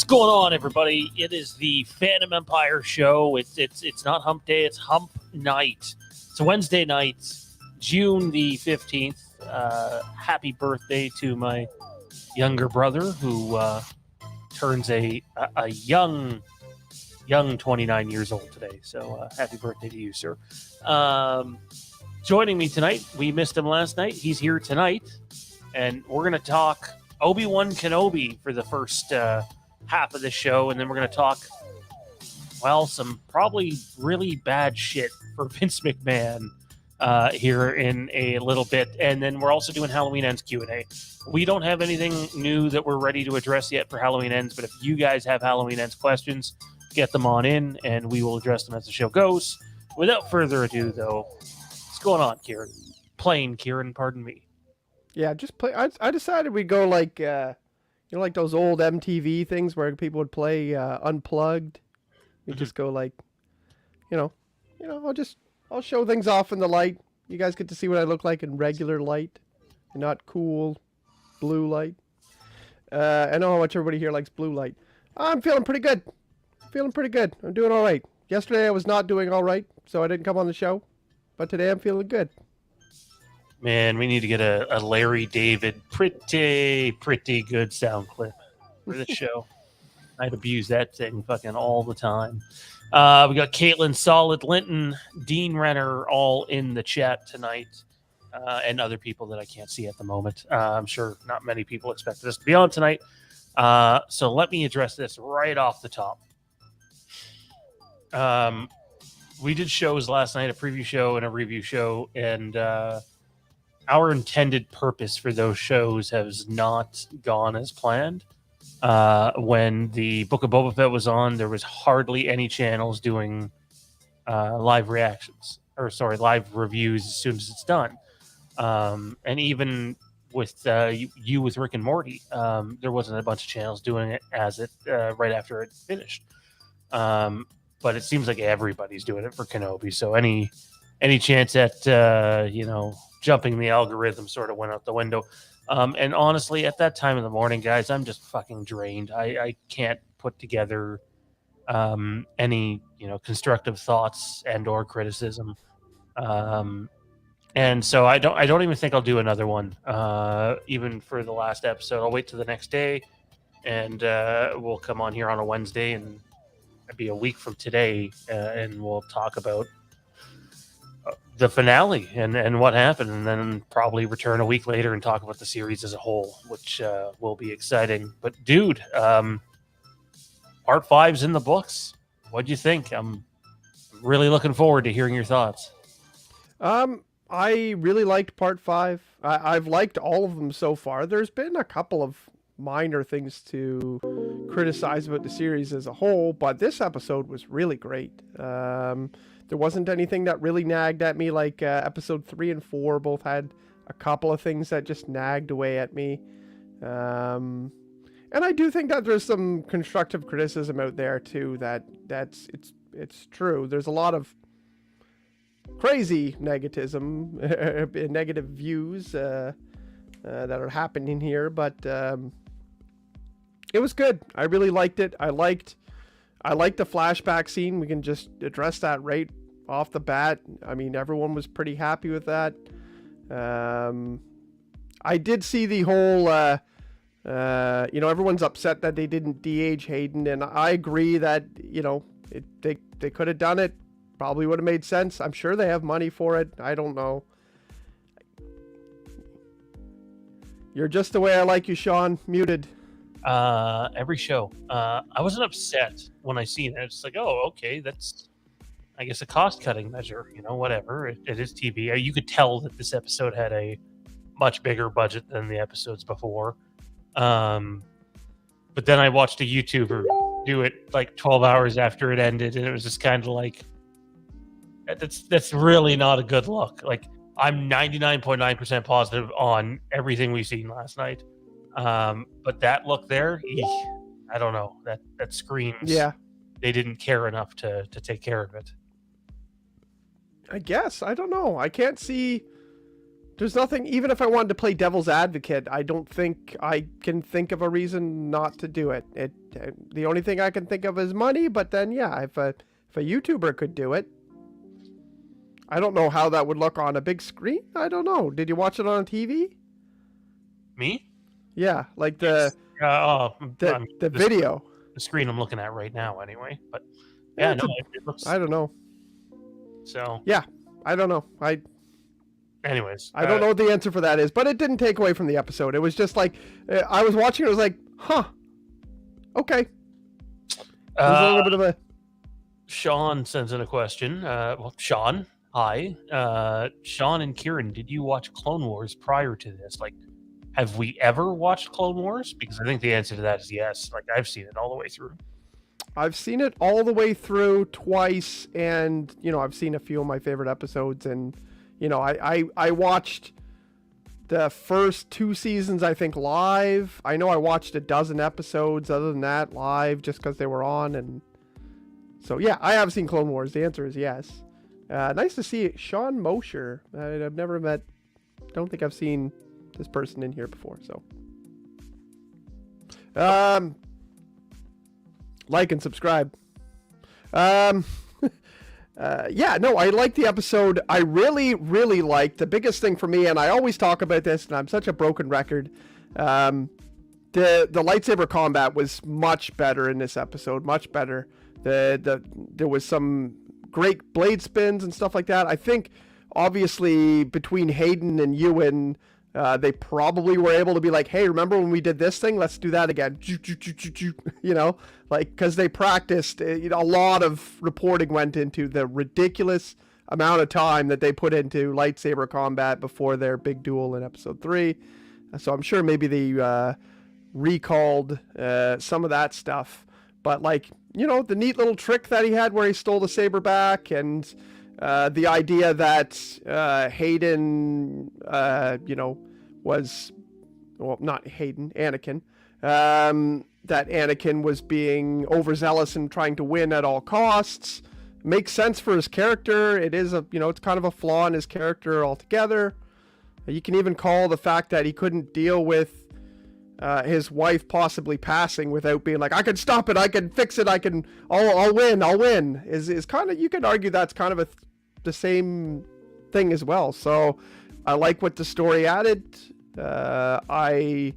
going on, everybody? It is the Phantom Empire show. It's not Hump Day, it's Hump Night. It's a Wednesday night, June the 15th. Happy birthday to my younger brother, who turns a young 29 years old today. So happy birthday to you, sir. Joining me tonight, we missed him last night. He's here tonight, and we're going to talk Obi-Wan Kenobi for the first half of the show, and then we're going to talk, well, some probably really bad shit for Vince McMahon here in a little bit, and then we're also doing Halloween Ends Q&A. We don't have anything new that we're ready to address yet for Halloween Ends, but if you guys have Halloween Ends questions, get them on in, and we will address them as the show goes. Without further ado, though, what's going on, Kieran? Plain Kieran, pardon me. Yeah, just play. I decided we'd go like, like those old MTV things where people would play unplugged. We just go like, I'll show things off in the light. You guys get to see what I look like in regular light, and not cool blue light. I know how much everybody here likes blue light. I'm feeling pretty good. I'm doing all right. Yesterday I was not doing all right, so I didn't come on the show. But today I'm feeling good. Man, we need to get a Larry David pretty good sound clip for the show. I'd abuse that thing fucking all the time. We got Caitlin, Solid, Linton, Dean Renner all in the chat tonight, and other people that I can't see at the moment. I'm sure not many people expected us to be on tonight. So let me address this right off the top. We did shows last night, a preview show and a review show, and our intended purpose for those shows has not gone as planned. When the Book of Boba Fett was on, there was hardly any channels doing live reviews as soon as it's done. And even with you with Rick and Morty, there wasn't a bunch of channels doing it as it right after it finished. But it seems like everybody's doing it for Kenobi. So any chance at jumping the algorithm sort of went out the window. And honestly, at that time of the morning, guys, I'm just fucking drained. I can't put together any constructive thoughts and or criticism. And so I don't even think I'll do another one, even for the last episode. I'll wait till the next day, and we'll come on here on a Wednesday, and it'll be a week from today, and we'll talk about the finale and what happened, and then probably return a week later and talk about the series as a whole, which will be exciting. But dude, part 5's in the books. What do you think? I'm really looking forward to hearing your thoughts. I really liked part 5. I've liked all of them so far. There's been a couple of minor things to criticize about the series as a whole, but this episode was really great. There wasn't anything that really nagged at me, like episode 3 and 4 both had a couple of things that just nagged away at me. And I do think that there's some constructive criticism out there too, it's true. There's a lot of crazy negativism, negative views that are happening here, but it was good. I really liked it. I liked the flashback scene. We can just address that right off the bat. I mean, everyone was pretty happy with that. I did see the whole, everyone's upset that they didn't de-age Hayden, and I agree that, they could have done it. Probably would have made sense. I'm sure they have money for it. I don't know. You're just the way I like you, Sean. Muted. Every show. I wasn't upset when I seen it. It's like, oh, okay, that's, I guess, a cost-cutting measure. Whatever. It is TV. You could tell that this episode had a much bigger budget than the episodes before. But then I watched a YouTuber do it like 12 hours after it ended, and it was just kind of like, that's really not a good look. Like, I'm 99.9% positive on everything we've seen last night. But that look there, I don't know. That screams. Yeah. They didn't care enough to take care of it. I guess. I don't know. I can't see There's nothing, even if I wanted to play devil's advocate, I don't think I can think of a reason not to do it. The only thing I can think of is money, but then, yeah, if a YouTuber could do it, I don't know how that would look on a big screen. I don't know. Did you watch it on TV? Me? Yeah, like the video. The screen I'm looking at right now, anyway. But yeah, no, it looks. I don't know. So yeah, I don't know. Anyways, I don't know what the answer for that is, but it didn't take away from the episode. It was just like I was watching it. I was like, huh, okay. It was a little bit of a. Sean sends in a question. Well, Sean, hi. Sean and Kieran, did you watch Clone Wars prior to this? Like, have we ever watched Clone Wars? Because I think the answer to that is yes. Like, I've seen it all the way through. I've seen it all the way through twice, and I've seen a few of my favorite episodes, and I watched the first 2 seasons, I think, live. I know I watched a dozen episodes other than that live just because they were on, and so yeah, I have seen Clone Wars. The answer is yes. Nice to see Sean Mosher. I've never met. Don't think I've seen this person in here before. So, like and subscribe. Yeah, no, I liked the episode. I really, really liked the biggest thing for me, and I always talk about this, and I'm such a broken record. The lightsaber combat was much better in this episode, much better. There was some great blade spins and stuff like that. I think, obviously, between Hayden and Ewan, they probably were able to be like, hey, remember when we did this thing? Let's do that again. Because they practiced. A lot of reporting went into the ridiculous amount of time that they put into lightsaber combat before their big duel in episode 3. So I'm sure maybe they recalled some of that stuff. But the neat little trick that he had where he stole the saber back, and the idea that Hayden, was, well, not Hayden, Anakin, that Anakin was being overzealous and trying to win at all costs. Makes sense for his character. It is it's kind of a flaw in his character altogether. You can even call the fact that he couldn't deal with his wife possibly passing without being like, I can stop it, I can fix it, I'll win, is kind of, you could argue that's kind of the same thing as well. So I like what the story added. I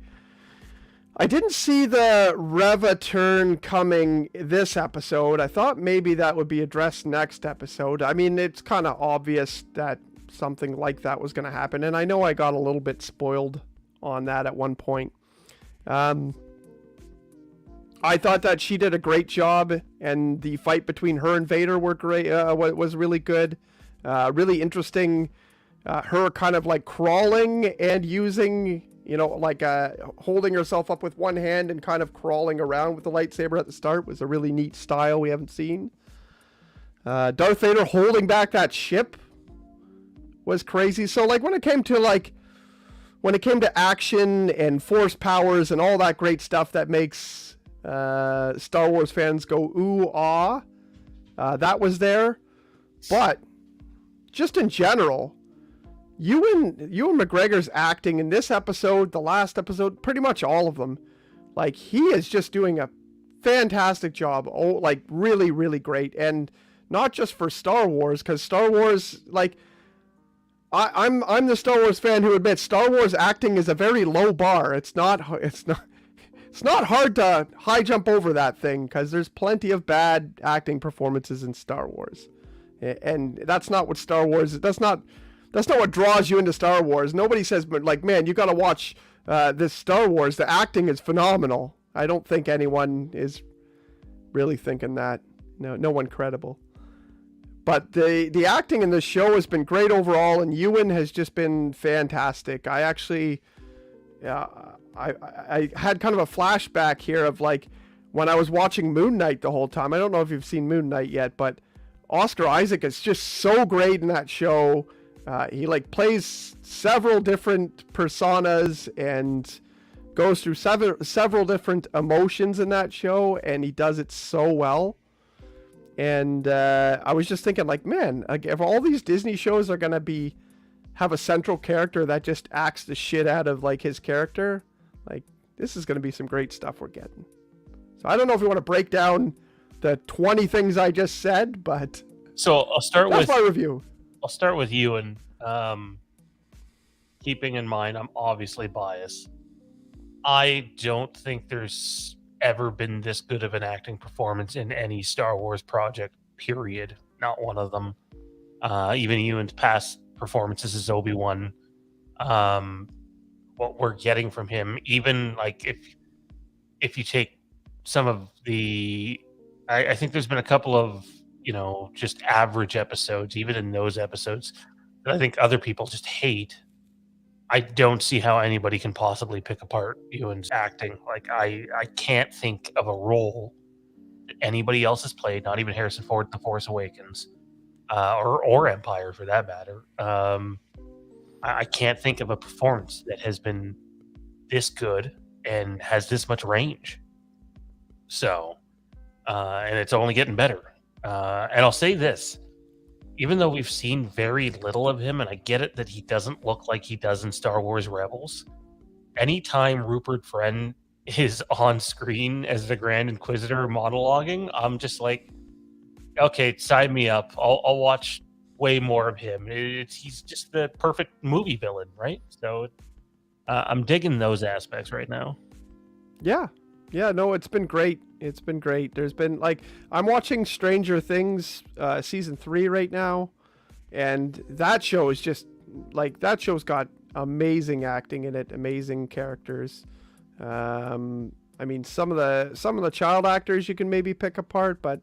didn't see the Reva turn coming this episode. I thought maybe that would be addressed next episode. I mean, it's kind of obvious that something like that was going to happen, and I know I got a little bit spoiled on that at one point. I thought that she did a great job, and the fight between her and Vader were great. Was really good, really interesting. Her kind of like crawling and using, holding herself up with one hand and kind of crawling around with the lightsaber at the start was a really neat style we haven't seen. Darth Vader holding back that ship was crazy. So when it came to action and force powers and all that great stuff that makes Star Wars fans go ooh ah, that was there. But just in general, Ewan McGregor's acting in this episode, the last episode, pretty much all of them, he is just doing a fantastic job. Oh, really, really great. And not just for Star Wars, because Star Wars, I'm the Star Wars fan who admits Star Wars acting is a very low bar. It's not hard to high jump over that thing, because there's plenty of bad acting performances in Star Wars, and that's not what Star Wars. That's not what draws you into Star Wars. Nobody says, but man, you got to watch this Star Wars. The acting is phenomenal. I don't think anyone is really thinking that. No one credible. But the acting in this show has been great overall, and Ewan has just been fantastic. I actually, I had kind of a flashback here of when I was watching Moon Knight the whole time. I don't know if you've seen Moon Knight yet, but Oscar Isaac is just so great in that show. He plays several different personas and goes through several different emotions in that show, and he does it so well. And I was just thinking, man, if all these Disney shows are going to be have a central character that just acts the shit out of like his character, like this is going to be some great stuff we're getting. So I don't know if you want to break down the 20 things I just said, but so that's my review. I'll start with you, and keeping in mind I'm obviously biased. I don't think there's ever been this good of an acting performance in any Star Wars project, period. Not one of them. Even Ewan's past performances as Obi-Wan, what we're getting from him, even like if you take some of the, I think there's been a couple of, just average episodes, even in those episodes, that I think other people just hate. I don't see how anybody can possibly pick apart Ewan's acting. Like I can't think of a role that anybody else has played, not even Harrison Ford in The Force Awakens, or Empire for that matter. I can't think of a performance that has been this good and has this much range. So, and it's only getting better. And I'll say this, even though we've seen very little of him, and I get it that he doesn't look like he does in Star Wars Rebels, anytime Rupert Friend is on screen as the Grand Inquisitor monologuing, I'm just like, okay, sign me up. I'll watch way more of him. He's just the perfect movie villain, right? So I'm digging those aspects right now. Yeah, no, it's been great. It's been great. There's been like, I'm watching Stranger Things season 3 right now, and that show is just like, that show's got amazing acting in it, amazing characters. I mean, some of the child actors you can maybe pick apart, but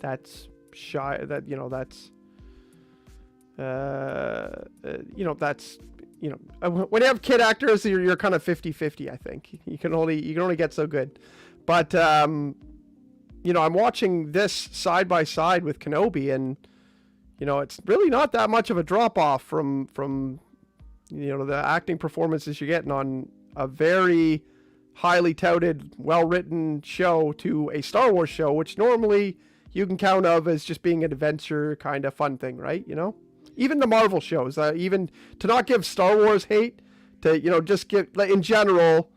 that's shy. That's that's when you have kid actors, you're kind of 50-50. I think you can only get so good. But I'm watching this side by side with Kenobi, and it's really not that much of a drop off from the acting performances you're getting on a very highly touted, well written show to a Star Wars show, which normally you can count of as just being an adventure kind of fun thing, right? Even the Marvel shows, even to not give Star Wars hate, to just give, like, in general,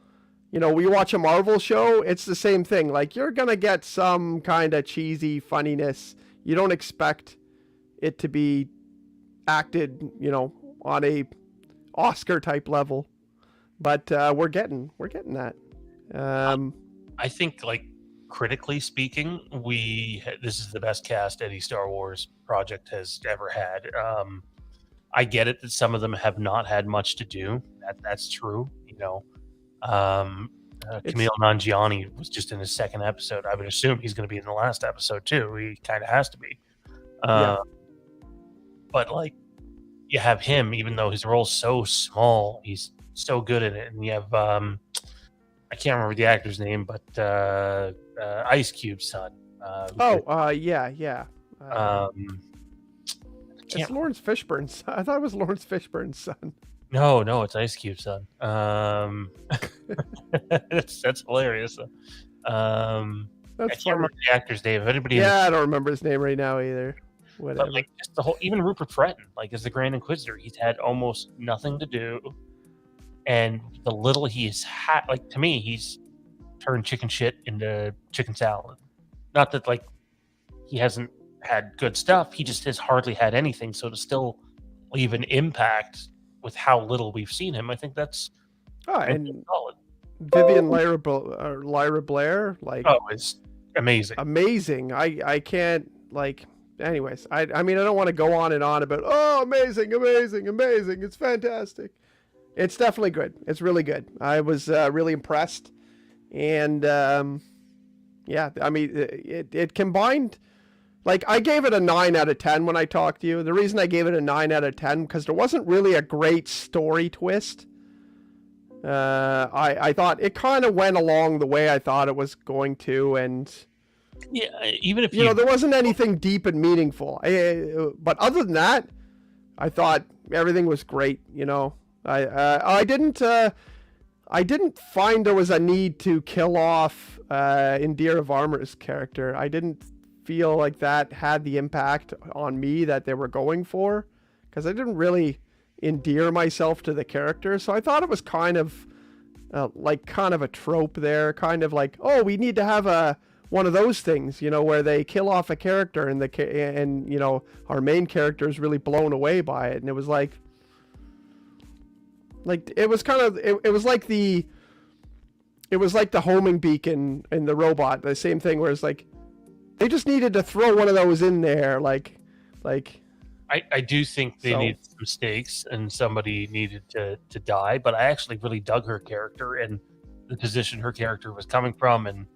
we watch a Marvel show, it's the same thing. Like, you're gonna get some kind of cheesy funniness. You don't expect it to be acted, on a Oscar type level, but we're getting that. I think, like, critically speaking, this is the best cast any Star Wars project has ever had. I get it that some of them have not had much to do. That's true. Camille Nanjiani was just in his second episode. I would assume he's going to be in the last episode too. He kind of has to be. But like, you have him, even though his role's so small, he's so good in it. And you have I can't remember the actor's name, but Ice Cube's son. Yeah. It's Lawrence Fishburne's. I thought it was Lawrence Fishburne's son. No, it's Ice Cube's son. That's hilarious. I can't remember the actor's name. If anybody, I don't remember his name right now either. Whatever. But like, just the whole, even Rupert Friend, like, as the Grand Inquisitor, he's had almost nothing to do, and the little he's had, like, to me, he's turned chicken shit into chicken salad. Not that, like, he hasn't had good stuff, he just has hardly had anything. So to still leave an impact with how little we've seen him, I think that's and solid. Vivian Lyra Blair, like, it's amazing. I can't, like, anyways, I mean, I don't want to go on and on about, amazing, it's fantastic. It's definitely good. It's really good. I was really impressed. And I mean, it combined, like, I gave it a 9 out of 10 when I talked to you. The reason I gave it a 9 out of 10, because there wasn't really a great story twist. I thought it kind of went along the way I thought it was going to, and even if there wasn't anything deep and meaningful. But other than that, I thought everything was great. I didn't find there was a need to kill off Indira Varma's character. I didn't feel like that had the impact on me that they were going for, because I didn't really endear myself to the character. So I thought it was kind of a trope there, kind of like, oh, we need to have one of those things, where they kill off a character and our main character is really blown away by it. And it was like it was kind of it was like the homing beacon in the robot, the same thing, where it's like they just needed to throw one of those in there, like I do think they needed some stakes and somebody needed to die, but I actually really dug her character and the position her character was coming from. And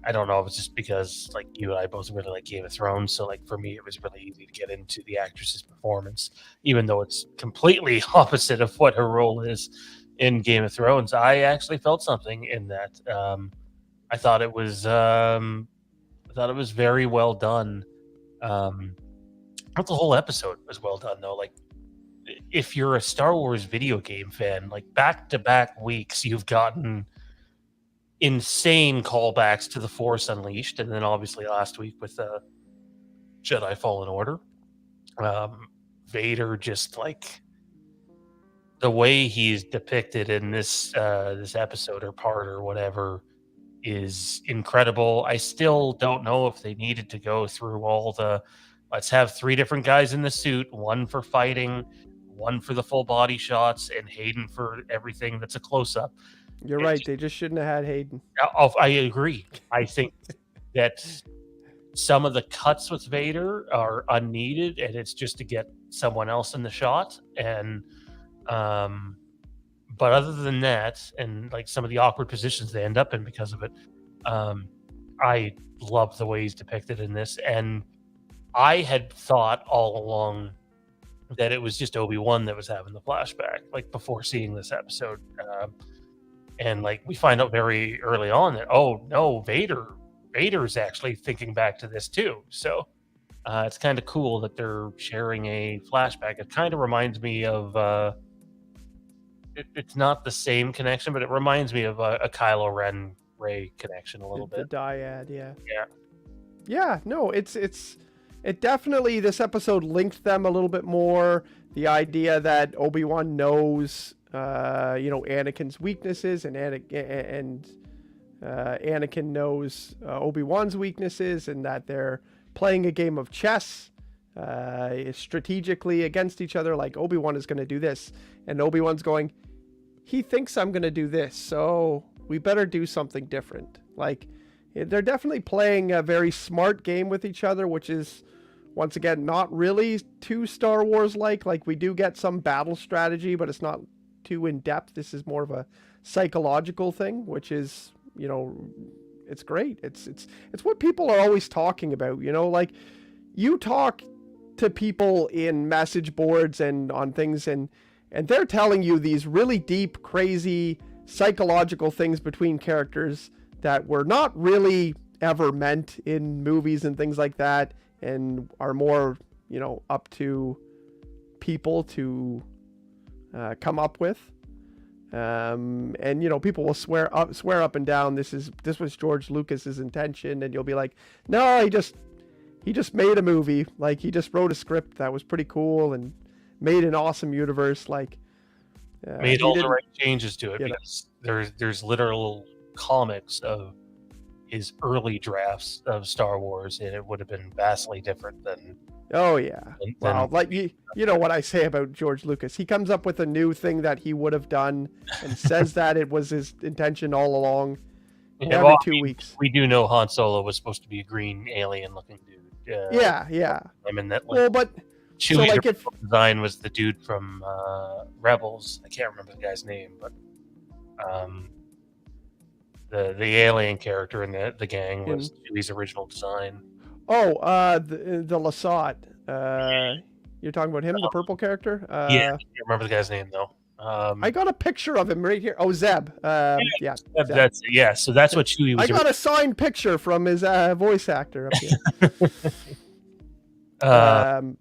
I don't know if it's just because like you and I both really like Game of Thrones, so like for me it was really easy to get into the actress's performance, even though it's completely opposite of what her role is in Game of Thrones. I actually felt something in that. I thought it was very well done. Not the whole episode was well done though. Like if you're a Star Wars video game fan, like back-to-back weeks you've gotten insane callbacks to the Force Unleashed, and then obviously last week with Jedi Fallen Order. Vader, just like the way he's depicted in this episode or part or whatever, is incredible. I still don't know if they needed to go through all the let's have 3 different guys in the suit, one for fighting, one for the full body shots, and Hayden for everything that's a close-up. You're right. They just shouldn't have had Hayden. I agree. I think that some of the cuts with Vader are unneeded, and it's just to get someone else in the shot. And but other than that, and like some of the awkward positions they end up in because of it, I love the way he's depicted in this. And I had thought all along that it was just Obi-Wan that was having the flashback, like before seeing this episode. And like we find out very early on that, oh no, Vader's actually thinking back to this too. So it's kind of cool that they're sharing a flashback. It kind of reminds me of it's not the same connection, but it reminds me of a Kylo Ren Rey connection a little bit. The dyad, yeah. No, it definitely, this episode linked them a little bit more. The idea that Obi-Wan knows Anakin's weaknesses, and Anakin knows Obi-Wan's weaknesses, and that they're playing a game of chess strategically against each other. Like Obi-Wan is going to do this, and Obi-Wan's going, he thinks I'm going to do this, so we better do something different. Like they're definitely playing a very smart game with each other, which is, once again, not really too Star Wars like we do get some battle strategy, but it's not too in depth. This is more of a psychological thing, which is, it's great. It's what people are always talking about, like you talk to people in message boards and on things, and they're telling you these really deep, crazy psychological things between characters that were not really ever meant in movies and things like that, and are more, up to people to come up with. And people will swear up and down this was George Lucas's intention, and you'll be like, no, he just made a movie. Like he just wrote a script that was pretty cool and made an awesome universe. Like made all the right changes to it, because there's literal comics of his early drafts of Star Wars, and it would have been vastly different than. Oh yeah. Well, like you know what I say about George Lucas. He comes up with a new thing that he would have done and says that it was his intention all along. Every 2 weeks. We do know Han Solo was supposed to be a green alien-looking dude. Yeah. I mean that. Well, but Chewie's design was the dude from Rebels. I can't remember the guy's name, but the alien character in the gang was Chewie's original design. Oh, the Lasat. You're talking about him, the purple character? Yeah, I can't remember the guy's name though. I got a picture of him right here. Oh, Zeb. Yeah. Zeb. So that's what Chewie was. I got a signed picture from his voice actor up here.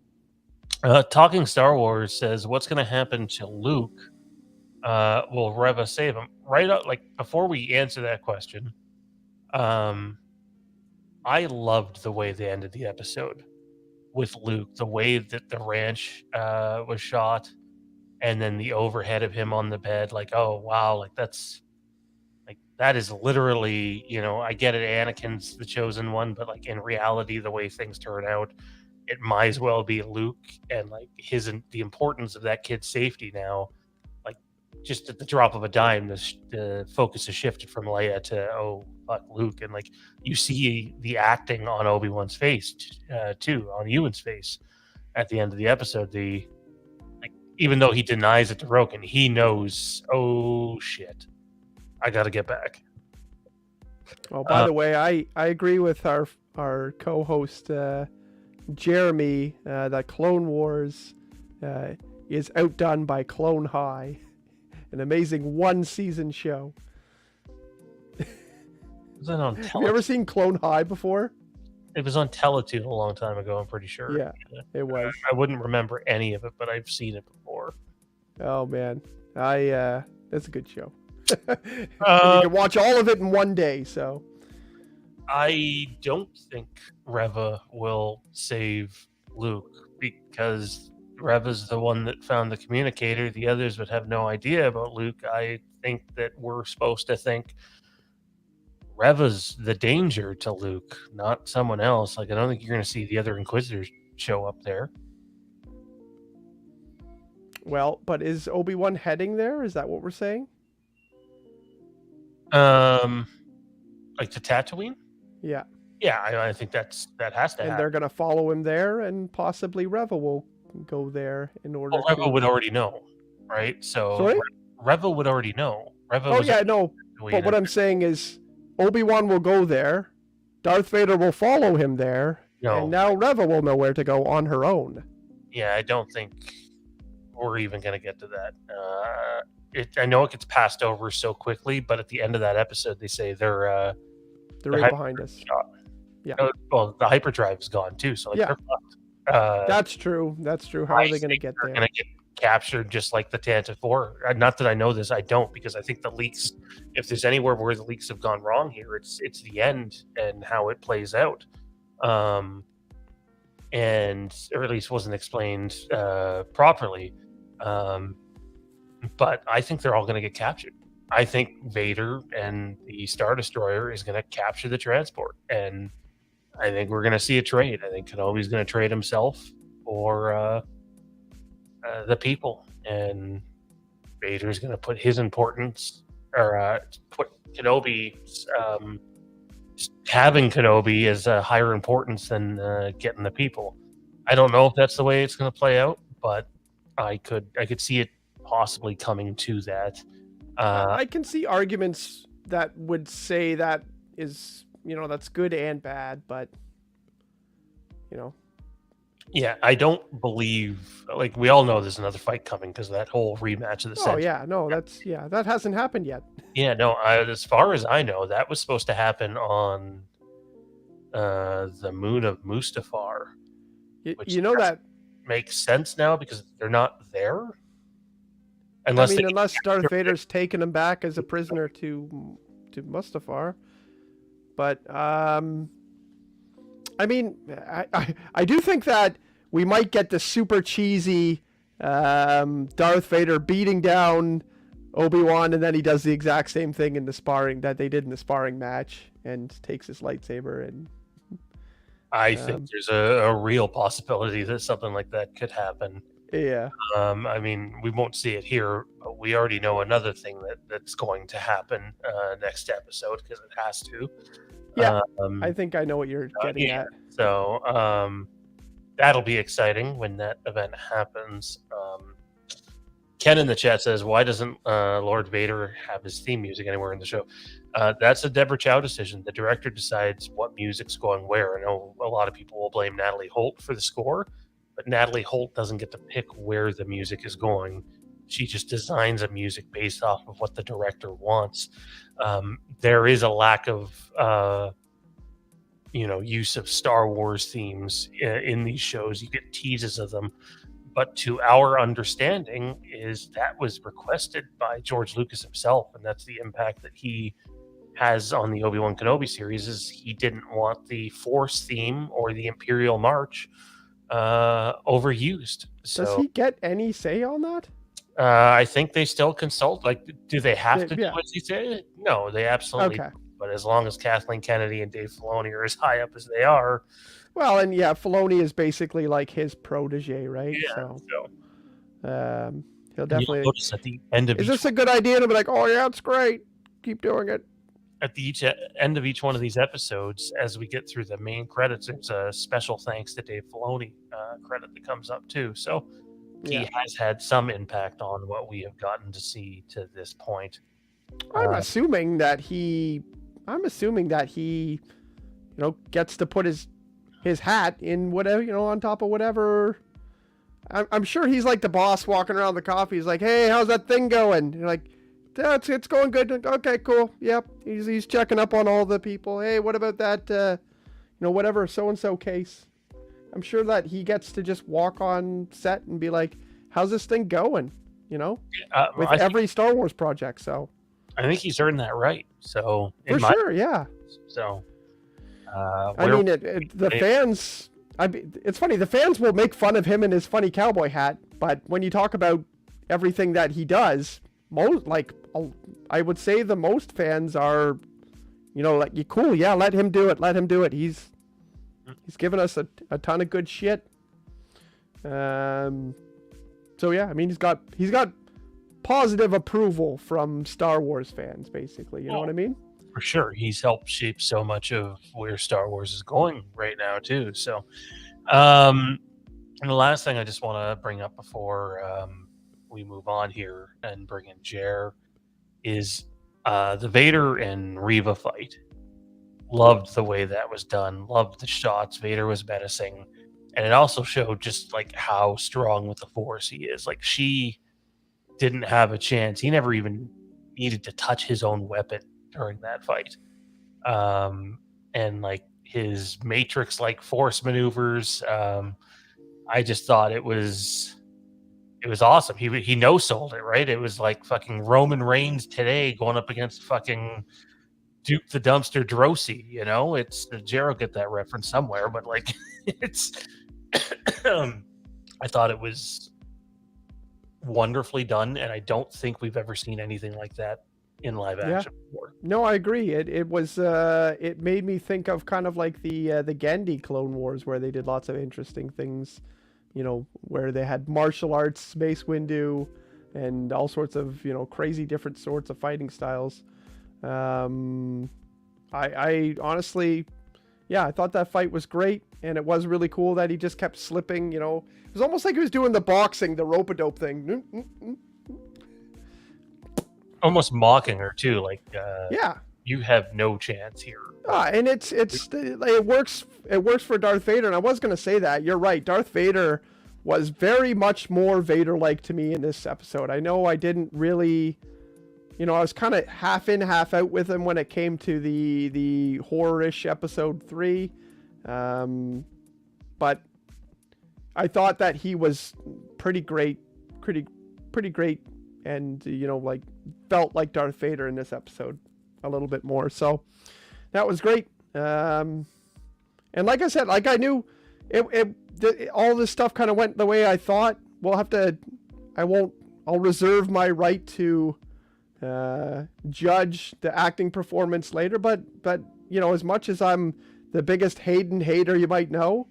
Talking Star Wars says, what's going to happen to Luke? Will Reva save him? Right up, like before we answer that question, I loved the way they ended the episode with Luke, the way that the ranch was shot, and then the overhead of him on the bed, like, oh wow, like that is literally, I get it, Anakin's the chosen one, but like in reality, the way things turn out, it might as well be Luke, and like the importance of that kid's safety now, like just at the drop of a dime, the focus has shifted from Leia to, oh fuck, Luke, and like you see the acting on Obi-Wan's face, too, on Ewan's face at the end of the episode. Even though he denies it to Roken, he knows, oh shit, I got to get back. Well, by the way, I agree with our co-host Jeremy that Clone Wars is outdone by Clone High, an amazing one-season show. Was that on Have you ever seen Clone High before? It was on Teletoon a long time ago, I'm pretty sure. Yeah, it was. I wouldn't remember any of it, but I've seen it before. Oh man, that's a good show. You can watch all of it in one day. So I don't think Reva will save Luke, because Reva's the one that found the communicator. The others would have no idea about Luke. I think that we're supposed to think Reva's the danger to Luke, not someone else. Like, I don't think you're going to see the other Inquisitors show up there. Well, but is Obi-Wan heading there? Is that what we're saying? Like to Tatooine? Yeah. Yeah, I think that has to happen. And they're going to follow him there, and possibly Reva will go there in order to... Reva would already know, right? So Sorry? Reva would already know. But what I'm saying is Obi-Wan will go there, Darth Vader will follow him there, and now Reva will know where to go on her own. Yeah, I don't think we're even going to get to that. I know it gets passed over so quickly, but at the end of that episode, they say they're right behind us. Yeah. Well, the hyperdrive is gone too, so they're fucked. That's true. How are they going to get there? They're going to get captured just like the Tantive 4. Not that I know this, I don't, because I think the leaks, if there's anywhere where the leaks have gone wrong here, it's the end and how it plays out. And or at least wasn't explained properly. But I think they're all going to get captured. I think Vader and the Star Destroyer is going to capture the transport, and I think we're going to see a trade. I think Kenobi's going to trade himself for the people, and Vader's going to put his importance, or put Kenobi's just having Kenobi as a higher importance than getting the people. I don't know if that's the way it's going to play out, but I could see it possibly coming to that. I can see arguments that would say that is, that's good and bad, but yeah, I don't believe, like, we all know there's another fight coming because of that whole rematch of the century. That hasn't happened yet. Yeah, no, as far as I know, that was supposed to happen on the moon of Mustafar. That makes sense now because they're not there. Unless Darth Vader's taken him back as a prisoner to Mustafar. But I do think that we might get the super cheesy Darth Vader beating down Obi-Wan, and then he does the exact same thing in the sparring that they did in the sparring match and takes his lightsaber. And I think there's a real possibility that something like that could happen. Yeah. We won't see it here, but we already know another thing that's going to happen next episode because it has to. Yeah, I think I know what you're getting at. So that'll be exciting when that event happens. Ken in the chat says, why doesn't Lord Vader have his theme music anywhere in the show? That's a Deborah Chow decision. The director decides what music's going where. I know a lot of people will blame Natalie Holt for the score, but Natalie Holt doesn't get to pick where the music is going. She just designs a music based off of what the director wants. There is a lack of, use of Star Wars themes in these shows. You get teases of them, but to our understanding is that was requested by George Lucas himself, and that's the impact that he has on the Obi-Wan Kenobi series. Is he didn't want the Force theme or the Imperial March overused. Does he get any say on that? I think they still consult. Like, do they have to do Yeah. what he said? No, they absolutely. Okay. But as long as Kathleen Kennedy and Dave Filoni are as high up as they are, Well, and yeah, Filoni is basically like his protege, right? yeah. So So he'll and you'll definitely. notice at the end of Is each this a good idea? And I'll be like, oh yeah, it's great. Keep doing it. end of each one of these episodes, as we get through the main credits, there's a special thanks to Dave Filoni credit that comes up too. So he Yeah. has had some impact on what we have gotten to see to this point. I'm assuming that he. Gets to put his hat in whatever, on top of whatever. I'm sure he's like the boss walking around the coffee. He's like, hey, how's that thing going? And you're like, yeah, it's going good. Okay, cool. Yep. He's checking up on all the people. Hey, what about that, whatever so-and-so case? I'm sure that he gets to just walk on set and be like, how's this thing going? With every Star Wars project. So I think he's earned that right. So for sure, yeah. So the fans. It's funny. The fans will make fun of him and his funny cowboy hat, but when you talk about everything that he does, I would say the most fans are, like, you cool, yeah, let him do it. He's given us a ton of good shit. So yeah, I mean, he's got positive approval from Star Wars fans, basically. You know what I mean? For sure, he's helped shape so much of where Star Wars is going right now too. So, and the last thing I just want to bring up before we move on here and bring in Jer is the Vader and Reva fight. Loved the way that was done. Loved the shots. Vader was menacing, and it also showed just like how strong with the Force he is. Like, she didn't have a chance. He never even needed to touch his own weapon during that fight. And like his Matrix like Force maneuvers, I just thought it was awesome. He no sold it, right? It was like fucking Roman Reigns today going up against fucking Duke the Dumpster Drosy. It's Gerald get that reference somewhere, but like it's I thought it was wonderfully done, and I don't think we've ever seen anything like that in live action before. No, I agree. It was it made me think of kind of like the Gandhi Clone Wars, where they did lots of interesting things, where they had martial arts, Mace Windu, and all sorts of crazy different sorts of fighting styles. I honestly, I thought that fight was great, and it was really cool that he just kept slipping. It was almost like he was doing the boxing, the rope-a-dope thing. Almost mocking her too, like you have no chance here. And it works for Darth Vader. And I was gonna say that you're right. Darth Vader was very much more Vader-like to me in this episode. I know I didn't really, I was kind of half in, half out with him when it came to the horror-ish episode 3, but I thought that he was pretty great, and like felt like Darth Vader in this episode a little bit more. So that was great. And like I said, like I knew all this stuff kind of went the way I thought. I'll reserve my right to judge the acting performance later, but as much as I'm the biggest Hayden hater you might know,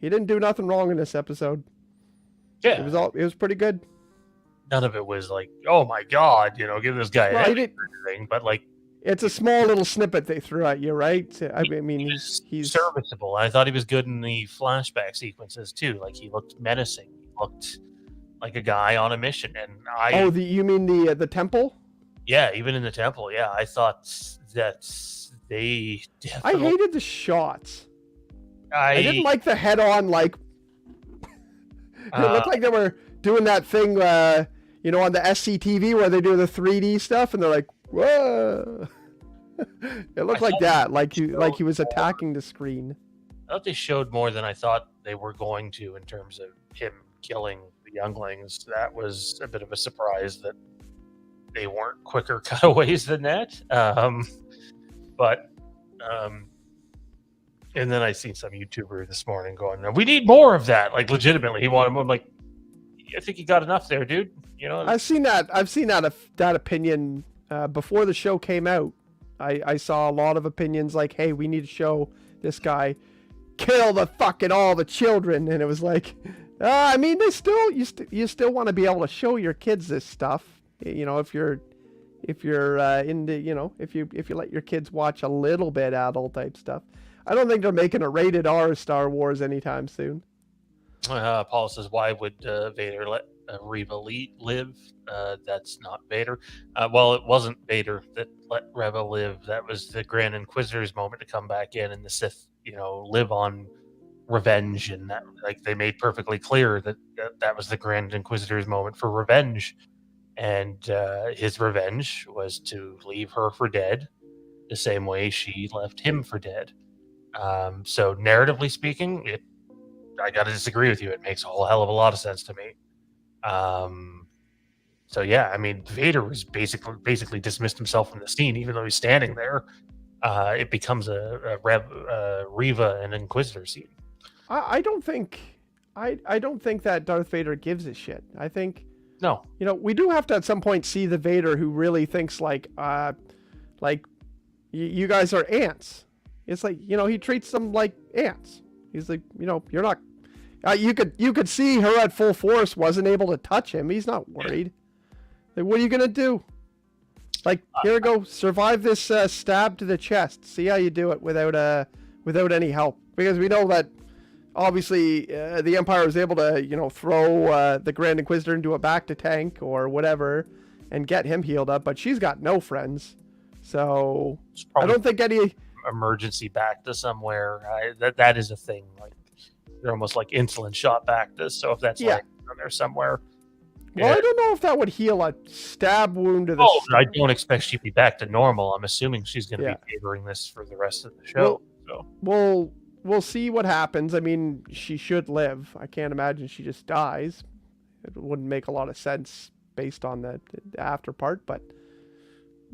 he didn't do nothing wrong in this episode. Yeah, it was pretty good. None of it was like, oh my god, give this guy anything, but like, it's a small little snippet they threw at you, right? I mean, he's serviceable. I thought he was good in the flashback sequences too. Like, he looked menacing. He looked like a guy on a mission. And you mean the temple? Yeah, even in the temple. Yeah, I thought that they definitely... I hated the shots. I didn't like the head-on, like... it looked like they were doing that thing, on the SCTV where they do the 3D stuff, and they're like, whoa! It looked like that, like he was attacking the screen. I thought they showed more than I thought they were going to in terms of him killing the younglings. That was a bit of a surprise that they weren't quicker cutaways than that. And then I seen some YouTuber this morning going, we need more of that. Like, legitimately, he wanted more. I'm like, I think you got enough there, dude. I've seen that opinion before the show came out. I saw a lot of opinions like, hey, we need to show this guy kill all the children, and it was like, I mean, you still want to be able to show your kids this stuff, if you're into, if you let your kids watch a little bit adult type stuff. I don't think they're making a rated R Star Wars anytime soon. Paul says, why would Vader let Reva live? That's not Vader. Well, it wasn't Vader that let Reva live. That was the Grand Inquisitor's moment to come back in, and the Sith, live on revenge, and that, like, they made perfectly clear that was the Grand Inquisitor's moment for revenge, and his revenge was to leave her for dead, the same way she left him for dead. So narratively speaking, I got to disagree with you. It makes a whole hell of a lot of sense to me. So yeah, I mean, Vader was basically dismissed himself from the scene, even though he's standing there. It becomes a Reva and Inquisitor scene. I don't think that Darth Vader gives a shit. I think no. We do have to at some point see the Vader who really thinks like you guys are ants. It's like, he treats them like ants. He's like, you're not. You could see her at full force wasn't able to touch him. He's not worried. Like, what are you gonna do? Like, here we go. Survive this stab to the chest. See how you do it without any help. Because we know that obviously the Empire was able to throw the Grand Inquisitor into a bacta tank or whatever and get him healed up. But she's got no friends, so I don't think any emergency bacta somewhere. That is a thing. Like, they're almost like insulin shot bactas. So if that's on there somewhere. Well, I don't know if that would heal a stab wound to the I don't expect she'd be back to normal. I'm assuming she's going to be favoring this for the rest of the show. We'll see what happens. I mean, she should live. I can't imagine she just dies. It wouldn't make a lot of sense based on the after part, but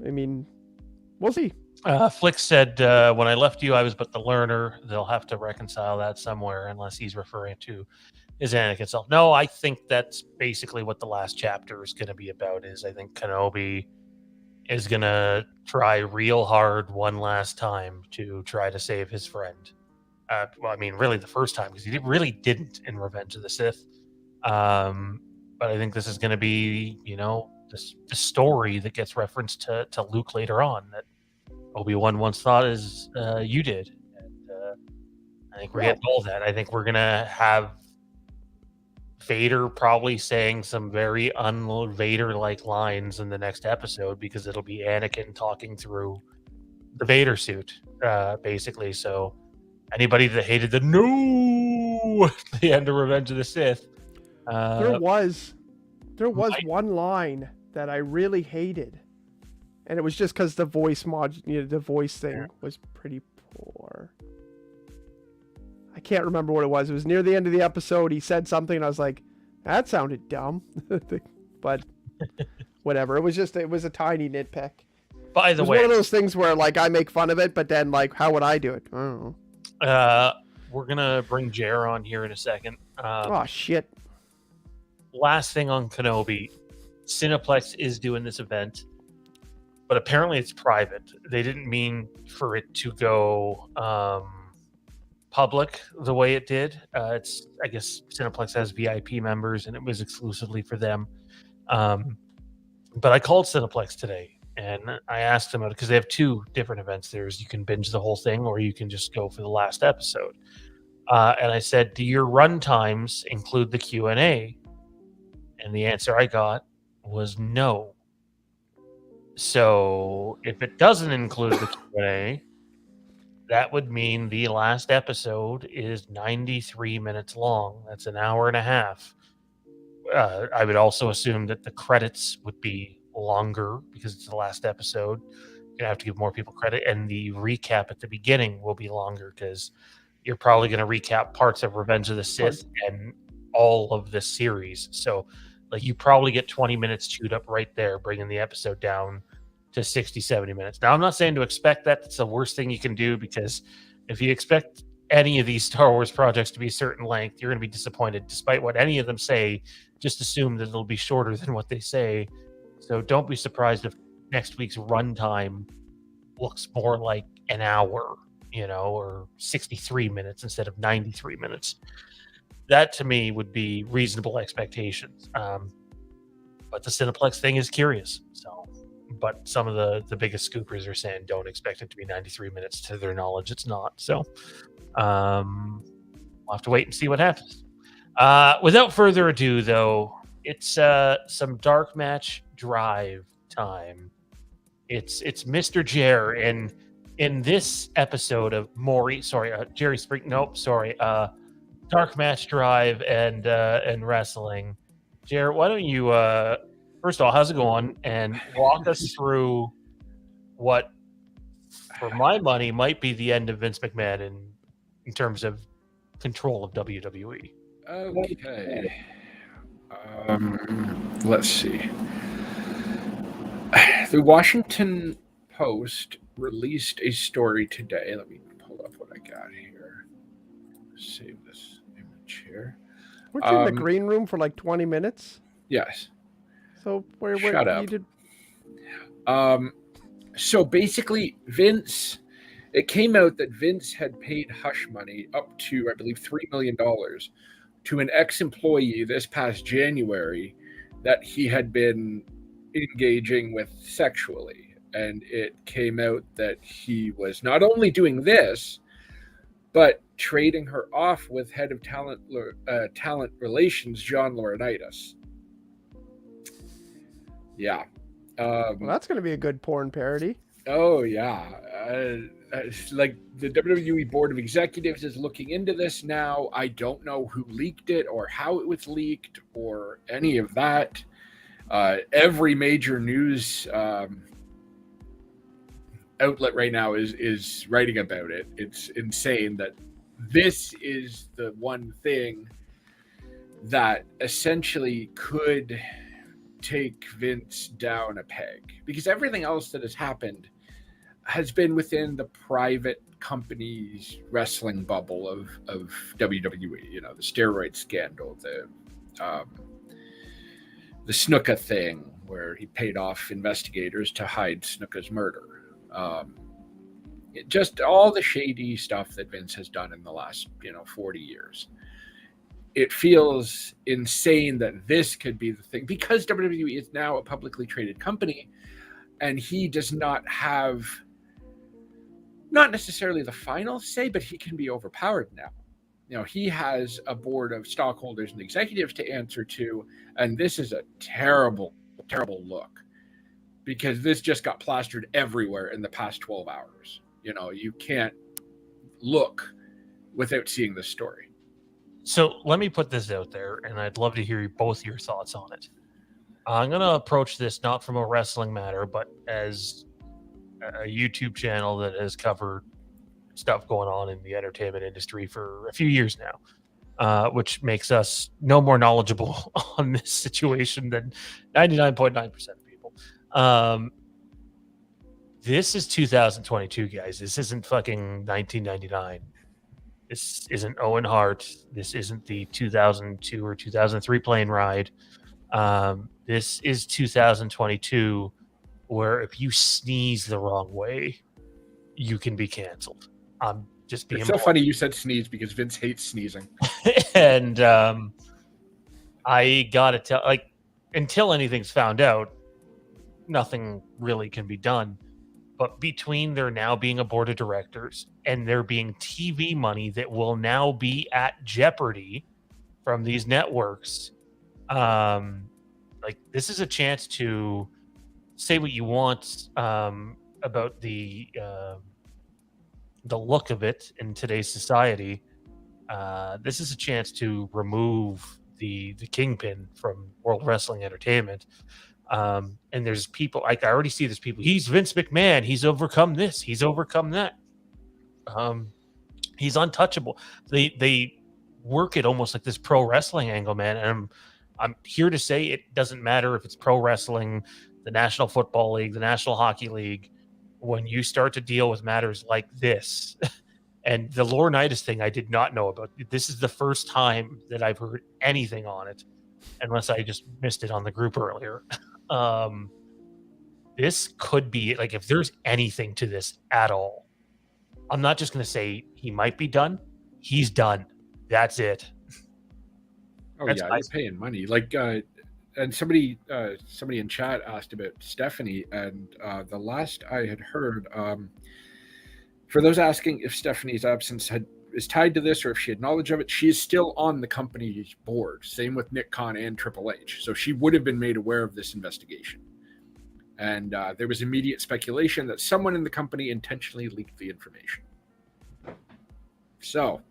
I mean, we'll see. Flick said, when I left you, I was but the learner. They'll have to reconcile that somewhere, unless he's referring to his Anakin self. No, I think that's basically what the last chapter is going to be about. I think Kenobi is going to try real hard one last time to try to save his friend. Well, I mean, really the first time, because he really didn't in Revenge of the Sith. But I think this is going to be, this story that gets referenced to Luke later on, that Obi-Wan once thought as you did. And I think we're getting all that. I think we're going to have Vader probably saying some very un-Vader-like lines in the next episode, because it'll be Anakin talking through the Vader suit, basically. So anybody that hated the the end of Revenge of the Sith, there was one line that I really hated, and it was just because the voice the voice thing was pretty poor. I can't remember what it was. It was near the end of the episode. He said something, and I was like, that sounded dumb. But whatever. It was a tiny nitpick. By the way, one of those things where, like, I make fun of it, but then, like, how would I do it? I don't know. We're going to bring Jer on here in a second. Oh, shit. Last thing on Kenobi. Cineplex is doing this event, but apparently it's private. They didn't mean for it to go public the way it did. I guess Cineplex has VIP members, and it was exclusively for them. But I called Cineplex today, and I asked them, because they have two different events. You can binge the whole thing, or you can just go for the last episode. And I said, do your run times include the Q&A? And the answer I got was no. So if it doesn't include the Q&A, that would mean the last episode is 93 minutes long. That's an hour and a half. I would also assume that the credits would be longer, because it's the last episode. You're going to have to give more people credit. And the recap at the beginning will be longer, because you're probably going to recap parts of Revenge of the Sith and all of this series. So, like, you probably get 20 minutes chewed up right there, bringing the episode down to 60, 70 minutes. Now, I'm not saying to expect that. That's the worst thing you can do, because if you expect any of these Star Wars projects to be a certain length, you're going to be disappointed despite what any of them say. Just assume that it'll be shorter than what they say. So don't be surprised if next week's runtime looks more like an hour, or 63 minutes instead of 93 minutes. That to me would be reasonable expectations. But the Cineplex thing is curious. But some of the biggest scoopers are saying don't expect it to be 93 minutes. To their knowledge, it's not. So we'll have to wait and see what happens. Without further ado, though, it's some dark match drive time. It's Mr. Jer in this episode of Jerry Spring. Nope, sorry. Dark match drive and wrestling. Jer, why don't you first of all, how's it going? And walk us through what, for my money, might be the end of Vince McMahon in terms of control of WWE. Okay. Let's see. The Washington Post released a story today. Let me pull up what I got here. Save this image here. Weren't you in the green room for like 20 minutes? Yes. So where Shut up. You did... So basically, it came out that Vince had paid hush money up to, I believe, $3 million to an ex-employee this past January that he had been engaging with sexually. And it came out that he was not only doing this, but trading her off with head of talent relations, John Laurinaitis. Yeah. Well, that's going to be a good porn parody. Oh, yeah. Like the WWE Board of Executives is looking into this now. I don't know who leaked it or how it was leaked or any of that. Every major news outlet right now is writing about it. It's insane that this is the one thing that essentially could take Vince down a peg, because everything else that has happened has been within the private company's wrestling bubble of WWE. You know, the steroid scandal, the Snuka thing, where he paid off investigators to hide Snuka's murder. Just all the shady stuff that Vince has done in the last 40 years. It feels insane that this could be the thing, because WWE is now a publicly traded company and he does not have, not necessarily the final say, but he can be overpowered now. He has a board of stockholders and executives to answer to, and this is a terrible, terrible look, because this just got plastered everywhere in the past 12 hours. You can't look without seeing this story. So let me put this out there, and I'd love to hear both your thoughts on it. I'm going to approach this not from a wrestling matter, but as a YouTube channel that has covered stuff going on in the entertainment industry for a few years now, which makes us no more knowledgeable on this situation than 99.9% of people. This is 2022, guys. This isn't fucking 1999. This isn't Owen Hart. This isn't the 2002 or 2003 plane ride. This is 2022, where if you sneeze the wrong way, you can be canceled. I'm just being. It's so funny you said sneeze, because Vince hates sneezing. And I gotta tell, until anything's found out, nothing really can be done. But between there now being a board of directors and there being TV money that will now be at jeopardy from these networks, this is a chance to say what you want about the look of it in today's society. This is a chance to remove the kingpin from World Wrestling Entertainment. And there's people, I already see there's people. He's Vince McMahon. He's overcome this. He's overcome that. He's untouchable. They work it almost like this pro wrestling angle, man. And I'm here to say it doesn't matter if it's pro wrestling, the National Football League, the National Hockey League. When you start to deal with matters like this, And the Laurinaitis thing I did not know about. This is the first time that I've heard anything on it, unless I just missed it on the group earlier. This could be like, if there's anything to this at all, I'm not just going to say he might be done. He's done. That's it. Oh That's yeah, nice. you're paying money. Like, and somebody in chat asked about Stephanie, and the last I had heard, for those asking if Stephanie's absence is tied to this or if she had knowledge of it, she is still on the company's board. Same with Nick Khan and Triple H. So she would have been made aware of this investigation. And there was immediate speculation that someone in the company intentionally leaked the information. So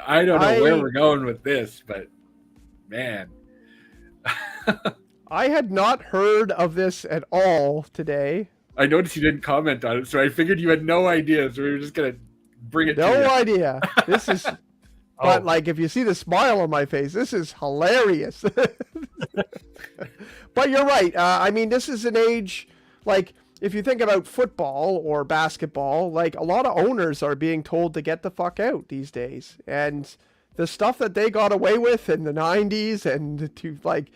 I don't know where we're going with this, but man. I had not heard of this at all today. I noticed you didn't comment on it, so I figured you had no idea, so we were just going to bring it to you. No idea. This is... But, like, if you see the smile on my face, this is hilarious. But you're right. I mean, this is an age, like, if you think about football or basketball, like, a lot of owners are being told to get the fuck out these days. And the stuff that they got away with in the 90s and to, like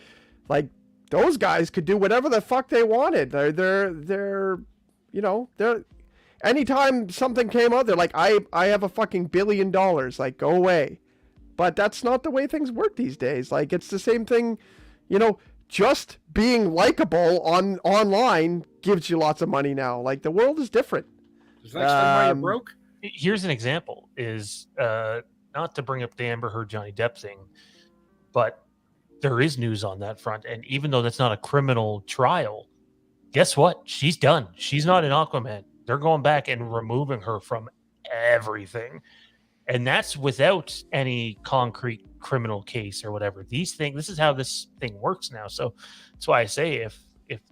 those guys could do whatever the fuck they wanted. They're you know, they're... Anytime something came out, they're like, I have a fucking $1 billion, like, go away. But that's not the way things work these days. Like, it's the same thing, you know, just being likable online gives you lots of money now. Like, the world is different. Is that why you're broke? Here's an example, is not to bring up the Amber Heard Johnny Depp thing, but there is news on that front. And even though that's not a criminal trial, guess what? She's done. She's not in Aquaman. They're going back and removing her from everything. And that's without any concrete criminal case or whatever. This is how this thing works now. So that's why I say if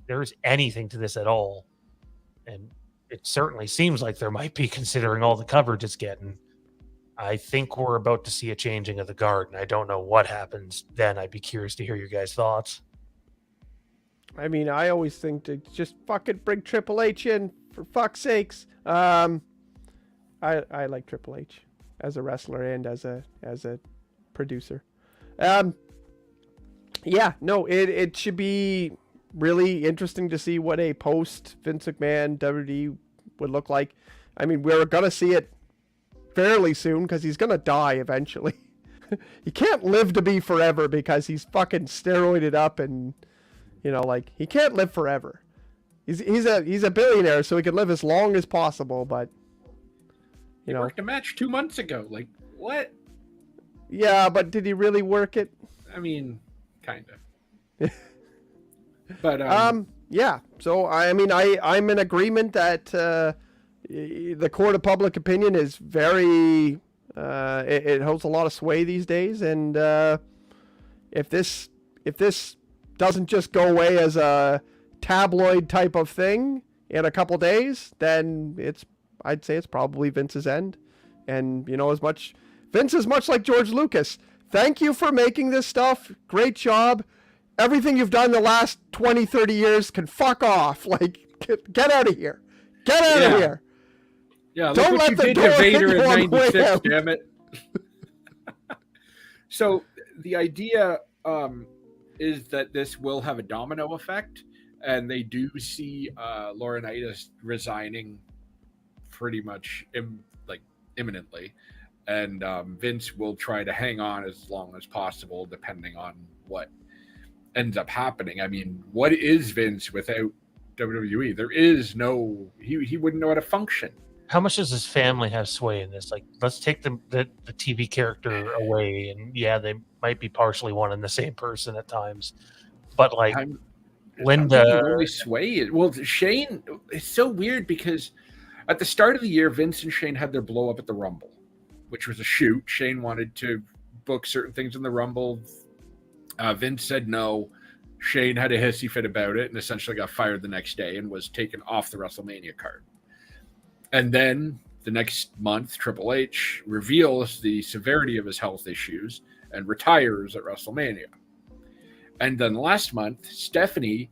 there's anything to this at all, and it certainly seems like there might be considering all the coverage it's getting, I think we're about to see a changing of the guard. And I don't know what happens then. I'd be curious to hear your guys' thoughts. I mean, I always think to just fucking bring Triple H in, for fuck's sakes. I like Triple H as a wrestler and as a producer. Yeah, no, it should be really interesting to see what a post Vince McMahon WWE would look like. I mean, we're gonna see it fairly soon because he's gonna die eventually. He can't live to be forever because he's fucking steroided up and, you know, like, he can't live forever. He's a billionaire, so he can live as long as possible, but you know, worked a match 2 months ago. Like, what? Yeah, but did he really work it? I mean, kind of. But yeah. So I mean, I'm in agreement that the court of public opinion is very it holds a lot of sway these days, and if this doesn't just go away as a tabloid type of thing in a couple days, then I'd say it's probably Vince's end. And, you know, Vince is much like George Lucas. Thank you for making this stuff. Great job. Everything you've done the last 20, 30 years can fuck off. Like, get out of here. Get out of here. Yeah, don't let the door Vader in hit you on the way 96, out. damn it. So the idea is that this will have a domino effect, and they do see Laurinaitis resigning pretty much imminently, and Vince will try to hang on as long as possible depending on what ends up happening. I mean, what is Vince without WWE? There is no, he wouldn't know how to function. How much does his family have sway in this? Like, let's take the TV character away, and yeah, they might be partially one and the same person at times, but like Linda really sway it. Well, Shane, it's so weird because at the start of the year, Vince and Shane had their blow up at the Rumble, which was a shoot. Shane wanted to book certain things in the Rumble. Vince said no. Shane had a hissy fit about it and essentially got fired the next day and was taken off the WrestleMania card. And then the next month, Triple H reveals the severity of his health issues and retires at WrestleMania. And then last month, Stephanie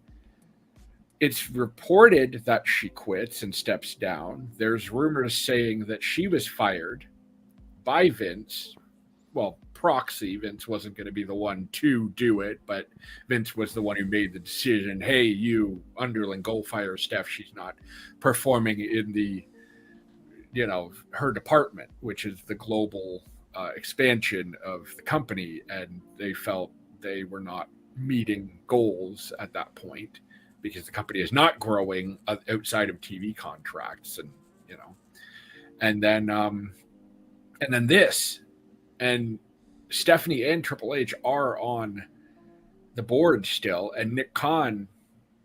It's reported that she quits and steps down. There's rumors saying that she was fired by Vince. Well, proxy. Vince wasn't going to be the one to do it, but Vince was the one who made the decision. Hey, you underling, go fire Steph. She's not performing in the, her department, which is the global expansion of the company. And they felt they were not meeting goals at that point, because the company is not growing outside of TV contracts, and then this, and Stephanie and Triple H are on the board still, and Nick Khan,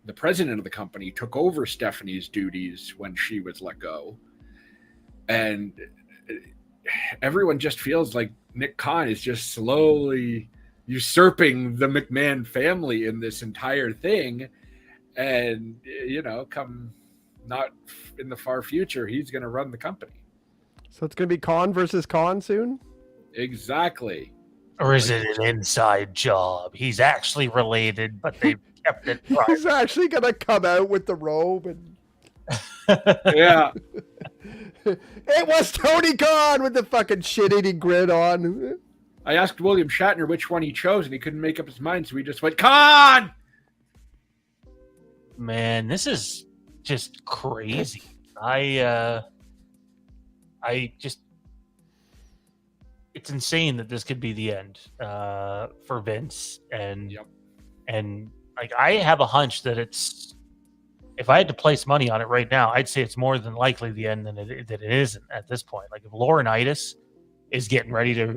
the president of the company, took over Stephanie's duties when she was let go, and everyone just feels like Nick Khan is just slowly usurping the McMahon family in this entire thing. And, come not in the far future, he's going to run the company. So it's going to be Khan versus Khan soon? Exactly. Or is it an inside job? He's actually related, but they've kept it private. He's actually going to come out with the robe and... Yeah. It was Tony Khan with the fucking shit-eating grin on. I asked William Shatner which one he chose, and he couldn't make up his mind, so he just went, Khan! Man, this is just crazy. I just, it's insane that this could be the end for Vince. And Yep. and like, I have a hunch that it's, if I had to place money on it right now, I'd say it's more than likely the end than that it isn't at this point. Like, if Laurinaitis is getting ready to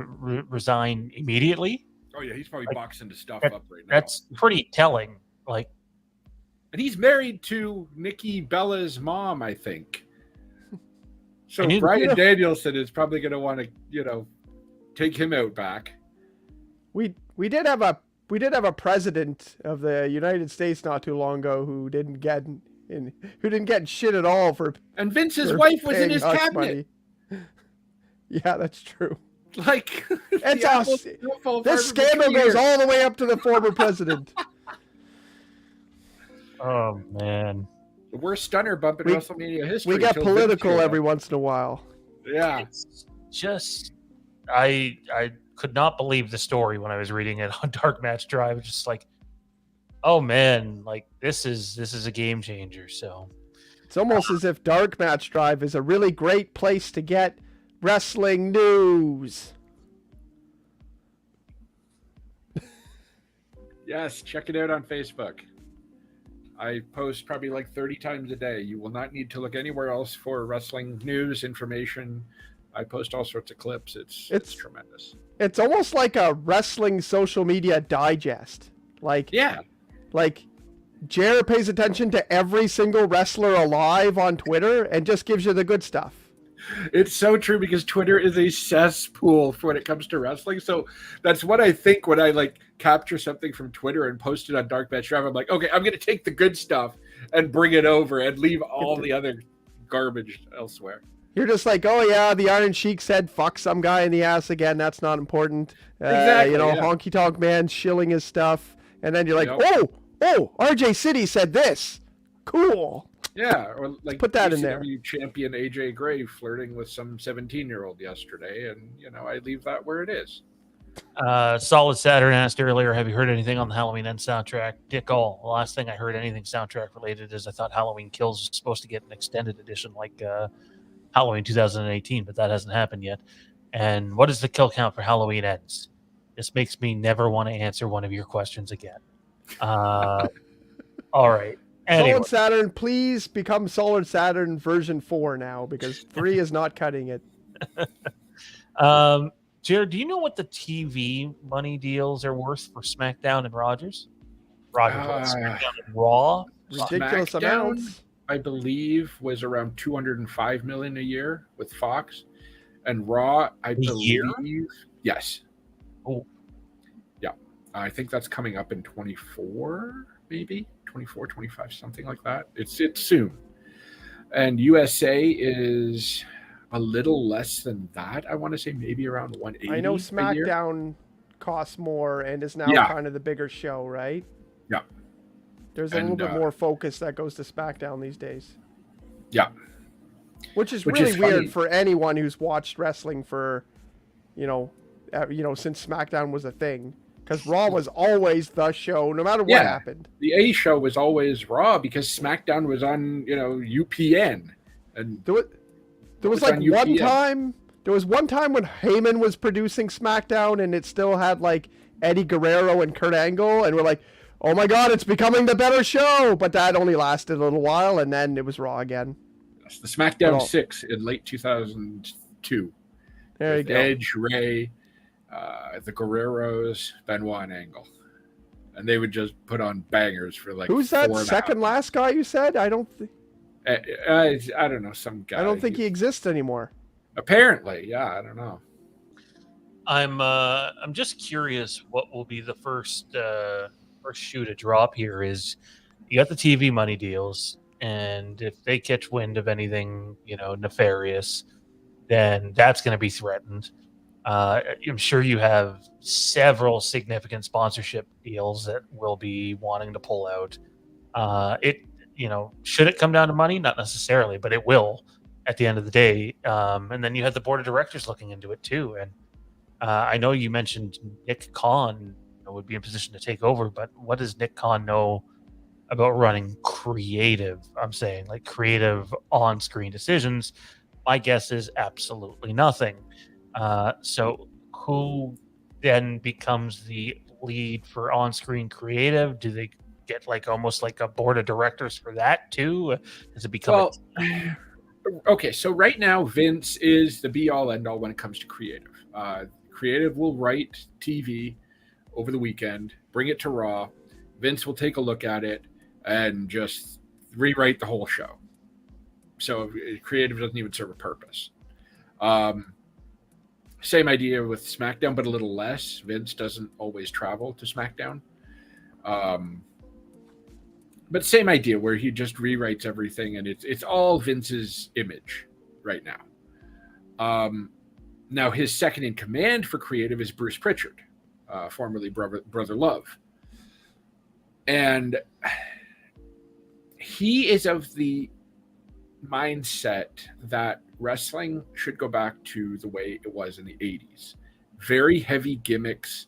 resign immediately. Oh yeah, he's probably boxing the stuff up right now. That's pretty telling. Like, and he's married to Nikki Bella's mom, I think. So Bryan Danielson is probably going to want to, take him out back. We did have a president of the United States not too long ago who didn't get shit at all for. And Vince's wife was in his cabinet. Money. Yeah, that's true. Like, this scandal goes all the way up to the former president. oh man, the worst stunner bump in WrestleMania history. We get political every once in a while. Yeah, it's just I could not believe the story when I was reading it on Dark Match Drive. Just like, oh man, like this is a game changer. So it's almost as if Dark Match Drive is a really great place to get wrestling news. Yes, check it out on Facebook. I post probably like 30 times a day. You will not need to look anywhere else for wrestling news, information. I post all sorts of clips. It's tremendous. It's almost like a wrestling social media digest. Like Jared pays attention to every single wrestler alive on Twitter and just gives you the good stuff. It's so true, because Twitter is a cesspool for when it comes to wrestling. So that's what I think when I capture something from Twitter and post it on Dark Match Drive. I'm like, okay, I'm going to take the good stuff and bring it over and leave all the other garbage elsewhere. You're just like, oh yeah, the Iron Sheik said fuck some guy in the ass again. That's not important. Exactly. Honky Tonk Man shilling his stuff. And then you're like, oh, RJ City said this. Cool. Yeah, or like put that in there. Champion AJ Gray flirting with some 17-year-old yesterday, and I leave that where it is. Solid Saturn asked earlier, have you heard anything on the Halloween End soundtrack? Dick all. The last thing I heard anything soundtrack related is I thought Halloween Kills was supposed to get an extended edition like Halloween 2018, but that hasn't happened yet. And what is the kill count for Halloween Ends? This makes me never want to answer one of your questions again. All right. Anyway. Solid Saturn, please become Solid Saturn version 4 now, because 3 is not cutting it. Jared, do you know what the TV money deals are worth for SmackDown and Rogers? SmackDown and Raw? Ridiculous amounts. I believe, was around $205 million a year with Fox, and Raw, I believe, yes. Oh, yeah, I think that's coming up in 24, maybe 24, 25, something like that. It's soon, and USA is a little less than that. I want to say maybe around 180. I know SmackDown costs more and is now kind of the bigger show, right? Yeah. There's a little bit more focus that goes to SmackDown these days. Yeah. Which is Which really is weird funny. for anyone who's watched wrestling for, since SmackDown was a thing. Because Raw was always the show, no matter what happened. The A show was always Raw because SmackDown was on, UPN. And There was like one time. There was one time when Heyman was producing SmackDown, and it still had like Eddie Guerrero and Kurt Angle, and we're like, "Oh my God, it's becoming the better show!" But that only lasted a little while, and then it was Raw again. The SmackDown 6 in late 2002. There you go. Edge, Ray, the Guerreros, Benoit, and Angle. And they would just put on bangers for like. Who's that second last guy you said? I don't know, some guy. I don't think he exists anymore. Apparently, yeah, I don't know. I'm just curious what will be the first shoe to drop here. Is you got the TV money deals, and if they catch wind of anything nefarious, then that's going to be threatened. I'm sure you have several significant sponsorship deals that will be wanting to pull out. Should it come down to money? Not necessarily, but it will at the end of the day. And then you have the board of directors looking into it too. And I know you mentioned Nick Khan would be in position to take over, but what does Nick Khan know about running creative? I'm saying like creative on-screen decisions. My guess is absolutely nothing. So who then becomes the lead for on-screen creative? Do they get like almost like a board of directors for that too? Does it become okay, so right now Vince is the be-all end-all when it comes to creative. Creative will write TV over the weekend, bring it to Raw. Vince will take a look at it and just rewrite the whole show. So creative doesn't even serve a purpose. Same idea with SmackDown, but a little less. Vince doesn't always travel to SmackDown. But same idea where he just rewrites everything, and it's all Vince's image right now. Now his second in command for creative is Bruce Pritchard, formerly Brother Love. And he is of the mindset that wrestling should go back to the way it was in the 80s. Very heavy gimmicks,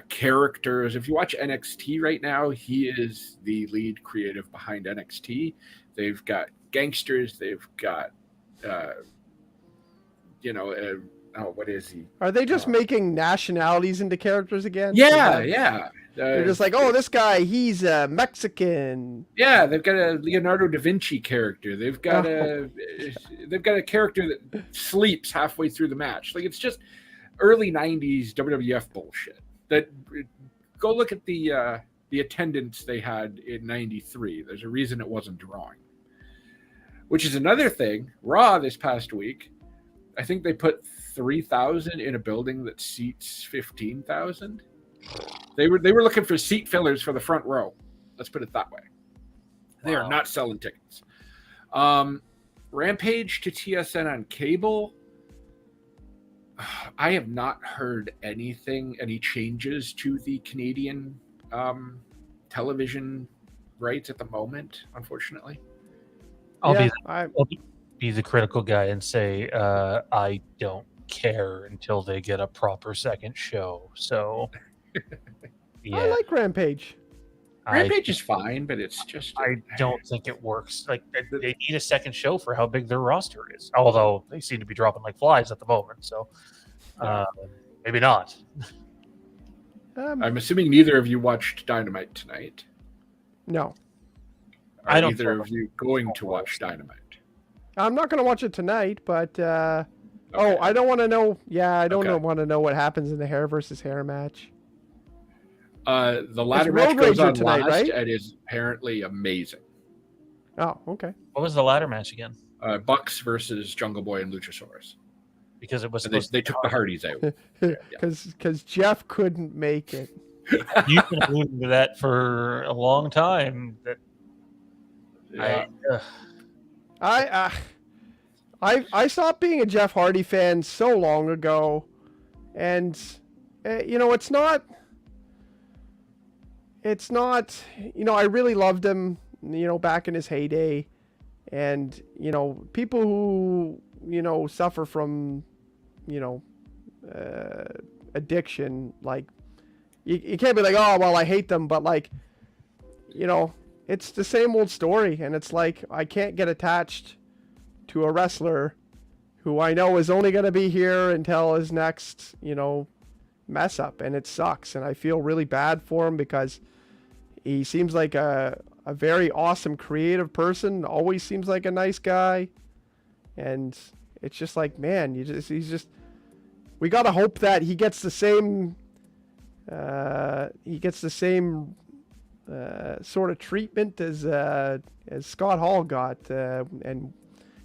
characters. If you watch NXT right now, he is the lead creative behind NXT. They've got gangsters. They've got, what is he? Are they just making nationalities into characters again? Yeah. They're just like, oh, this guy, he's Mexican. Yeah, they've got a Leonardo da Vinci character. They've got a character that sleeps halfway through the match. Like, it's just early 90s WWF bullshit. That go look at the attendance they had in 93. There's a reason it wasn't drawing. Which is another thing. Raw this past week, I think they put 3,000 in a building that seats 15,000. They were looking for seat fillers for the front row. Let's put it that way. They are not selling tickets. Rampage to TSN on cable. I have not heard any changes to the Canadian television rights at the moment, unfortunately. I'll be the critical guy and say I don't care until they get a proper second show. So, yeah. I like Rampage. Rampage is fine, but it's just... I don't think it works. Like, they need a second show for how big their roster is. Although they seem to be dropping like flies at the moment, so maybe not. I'm assuming neither of you watched Dynamite tonight. No. Are either of you going to watch Dynamite? I'm not going to watch it tonight, but... Oh, I don't want to know... Yeah, I don't want to know what happens in the hair versus hair match. The ladder match goes on tonight, last, right? And is apparently amazing. Oh, okay. What was the ladder match again? Bucks versus Jungle Boy and Luchasaurus. Because it was they took the Hardys out. Because Jeff couldn't make it. You've been alluding to that for a long time. I stopped being a Jeff Hardy fan so long ago, and it's not it's not, I really loved him, back in his heyday. And, people who, suffer from, addiction, like, you can't be like, oh, well, I hate them. But, like, it's the same old story. And it's like, I can't get attached to a wrestler who I know is only going to be here until his next, mess up. And it sucks. And I feel really bad for him because he seems like a very awesome creative person, always seems like a nice guy. And it's just like, man, we got to hope that he gets the same sort of treatment as Scott Hall got, and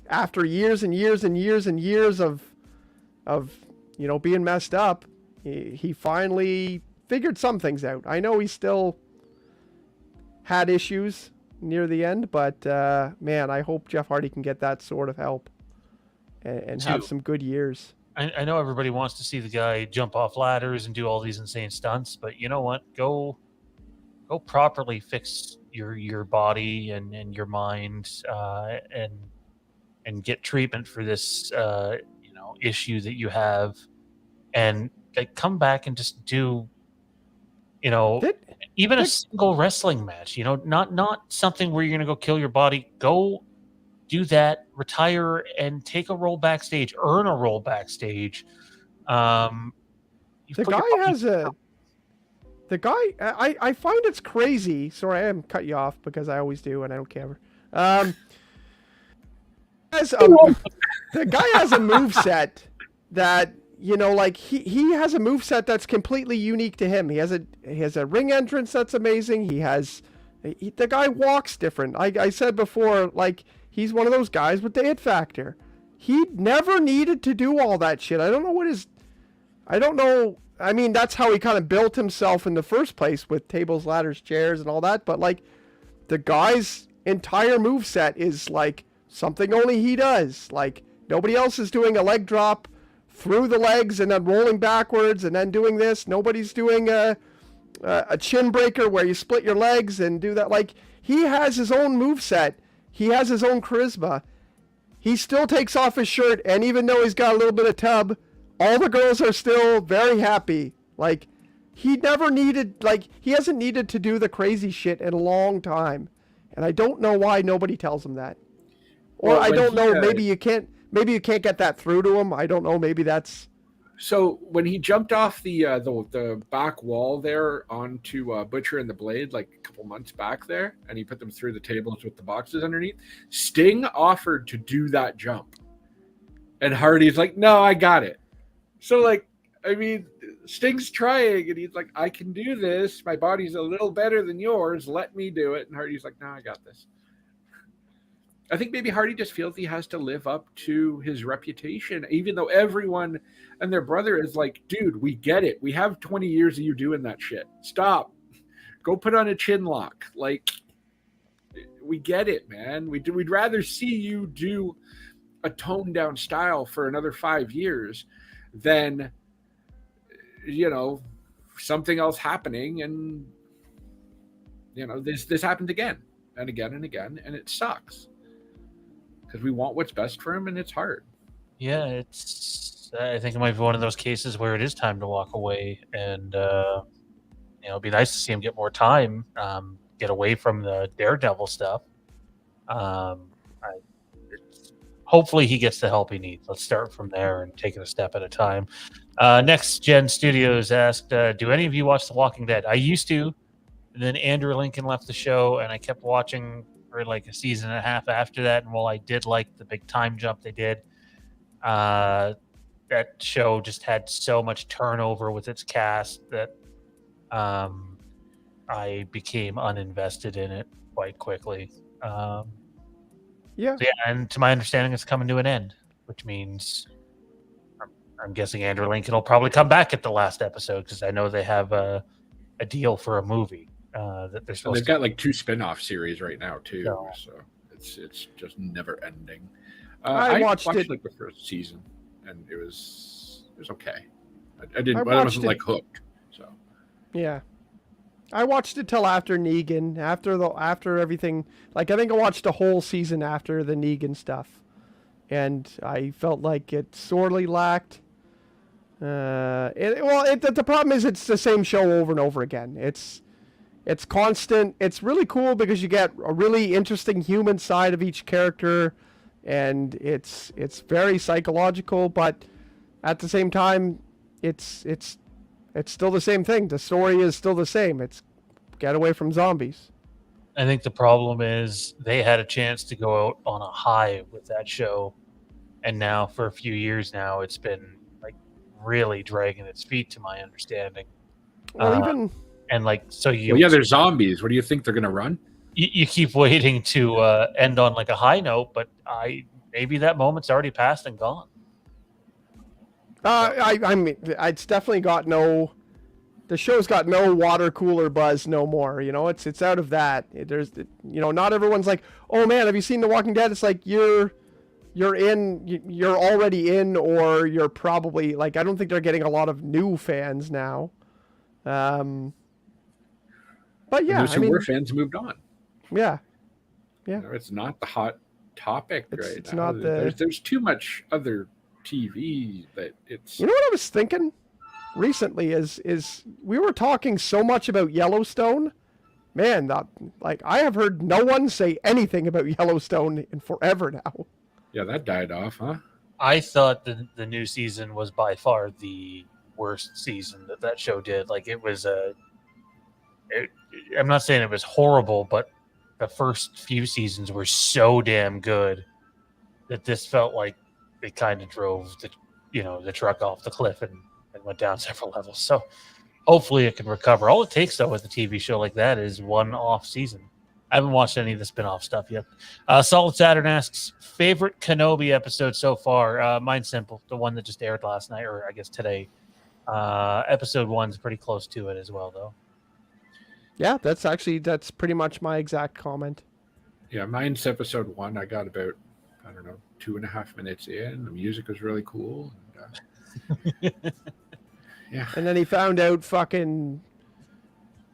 after years and years and years and years of being messed up, he finally figured some things out. I know he still had issues near the end, but man, I hope Jeff Hardy can get that sort of help and have some good years. I know everybody wants to see the guy jump off ladders and do all these insane stunts, but you know what? Go properly fix your body and your mind, and get treatment for this issue that you have, and come back and just do even a single wrestling match. Not something where you're gonna go kill your body. Go do that, retire, and take a role backstage. Earn a role backstage. I find it's crazy. Sorry, I am cut you off because I always do, and I don't care. The guy has a moveset that, like he has a moveset that's completely unique to him. He has a ring entrance that's amazing. The guy walks different. I said before, like, he's one of those guys with the it factor. He never needed to do all that shit. I don't know. I mean, that's how he kind of built himself in the first place with tables, ladders, chairs, and all that. But, like, the guy's entire moveset is, like, something only he does. Like, nobody else is doing a leg drop through the legs and then rolling backwards and then doing this. Nobody's doing a chin breaker where you split your legs and do that. Like, he has his own moveset. He has his own charisma. He still takes off his shirt, and even though he's got a little bit of tub, all the girls are still very happy. Like, he hasn't needed to do the crazy shit in a long time. And I don't know why nobody tells him that. Or I don't know, maybe you can't get that through to him. I don't know, maybe that's... So when he jumped off the back wall there onto Butcher and the Blade, like a couple months back there, and he put them through the tables with the boxes underneath, Sting offered to do that jump. And Hardy's like, no, I got it. So, like, I mean, Sting's trying, and he's like, I can do this. My body's a little better than yours. Let me do it. And Hardy's like, no, I got this. I think maybe Hardy just feels he has to live up to his reputation, even though everyone and their brother is like, dude, we get it. We have 20 years of you doing that shit. Stop. Go put on a chin lock. Like, we get it, man. We'd rather see you do a toned down style for another 5 years than, something else happening. And, this happened again and again and again, and it sucks. Because we want what's best for him, and it's hard. Yeah, I think it might be one of those cases where it is time to walk away, and it'd be nice to see him get more time, get away from the Daredevil stuff. Hopefully, he gets the help he needs. Let's start from there and take it a step at a time. Next Gen Studios asked, "Do any of you watch The Walking Dead?" I used to, and then Andrew Lincoln left the show, and I kept watching for like a season and a half after that. And while I did like the big time jump they did, that show just had so much turnover with its cast that I became uninvested in it quite quickly. Yeah. So and to my understanding, it's coming to an end, which means I'm guessing Andrew Lincoln will probably come back at the last episode, because I know they have a deal for a movie. That they're supposed they've got like 2 spin-off series right now too, so it's just never ending. I watched it like the first season, and it was okay. I wasn't like hooked. So yeah, I watched it till after Negan, after everything. Like, I think I watched a whole season after the Negan stuff, and I felt like it sorely lacked. The problem is it's the same show over and over again. It's constant. It's really cool because you get a really interesting human side of each character, and it's very psychological. But at the same time, it's still the same thing. The story is still the same. It's get away from zombies. I think the problem is they had a chance to go out on a high with that show, and now for a few years now, it's been like really dragging its feet, to my understanding. Well, even and like so you. Well, yeah, they're zombies. What do you think they're going to run? You keep waiting to end on like a high note, but maybe that moment's already passed and gone. I mean, it's definitely got no. The show's got no water cooler buzz no more. You know, it's out of that. Not everyone's like, oh man, have you seen The Walking Dead? It's like you're already in, or you're probably like, I don't think they're getting a lot of new fans now. But yeah, those who were fans moved on. Yeah. It's not the hot topic right it's now. Not there's too much other TV that it's. You know what I was thinking recently is we were talking so much about Yellowstone. Man, I have heard no one say anything about Yellowstone in forever now. Yeah, that died off, huh? I thought the new season was by far the worst season that show did. Like, it was I'm not saying it was horrible, but the first few seasons were so damn good that this felt like they kind of drove the truck off the cliff and went down several levels. So hopefully it can recover. All it takes, though, with a TV show like that is one off season. I haven't watched any of the spin-off stuff yet. Solid Saturn asks, favorite Kenobi episode so far? Mine's simple. The one that just aired last night, or I guess today. Episode 1's pretty close to it as well, though. Yeah, that's pretty much my exact comment. Yeah, mine's episode 1. I got about, 2.5 minutes in. The music was really cool. Yeah. And then he found out fucking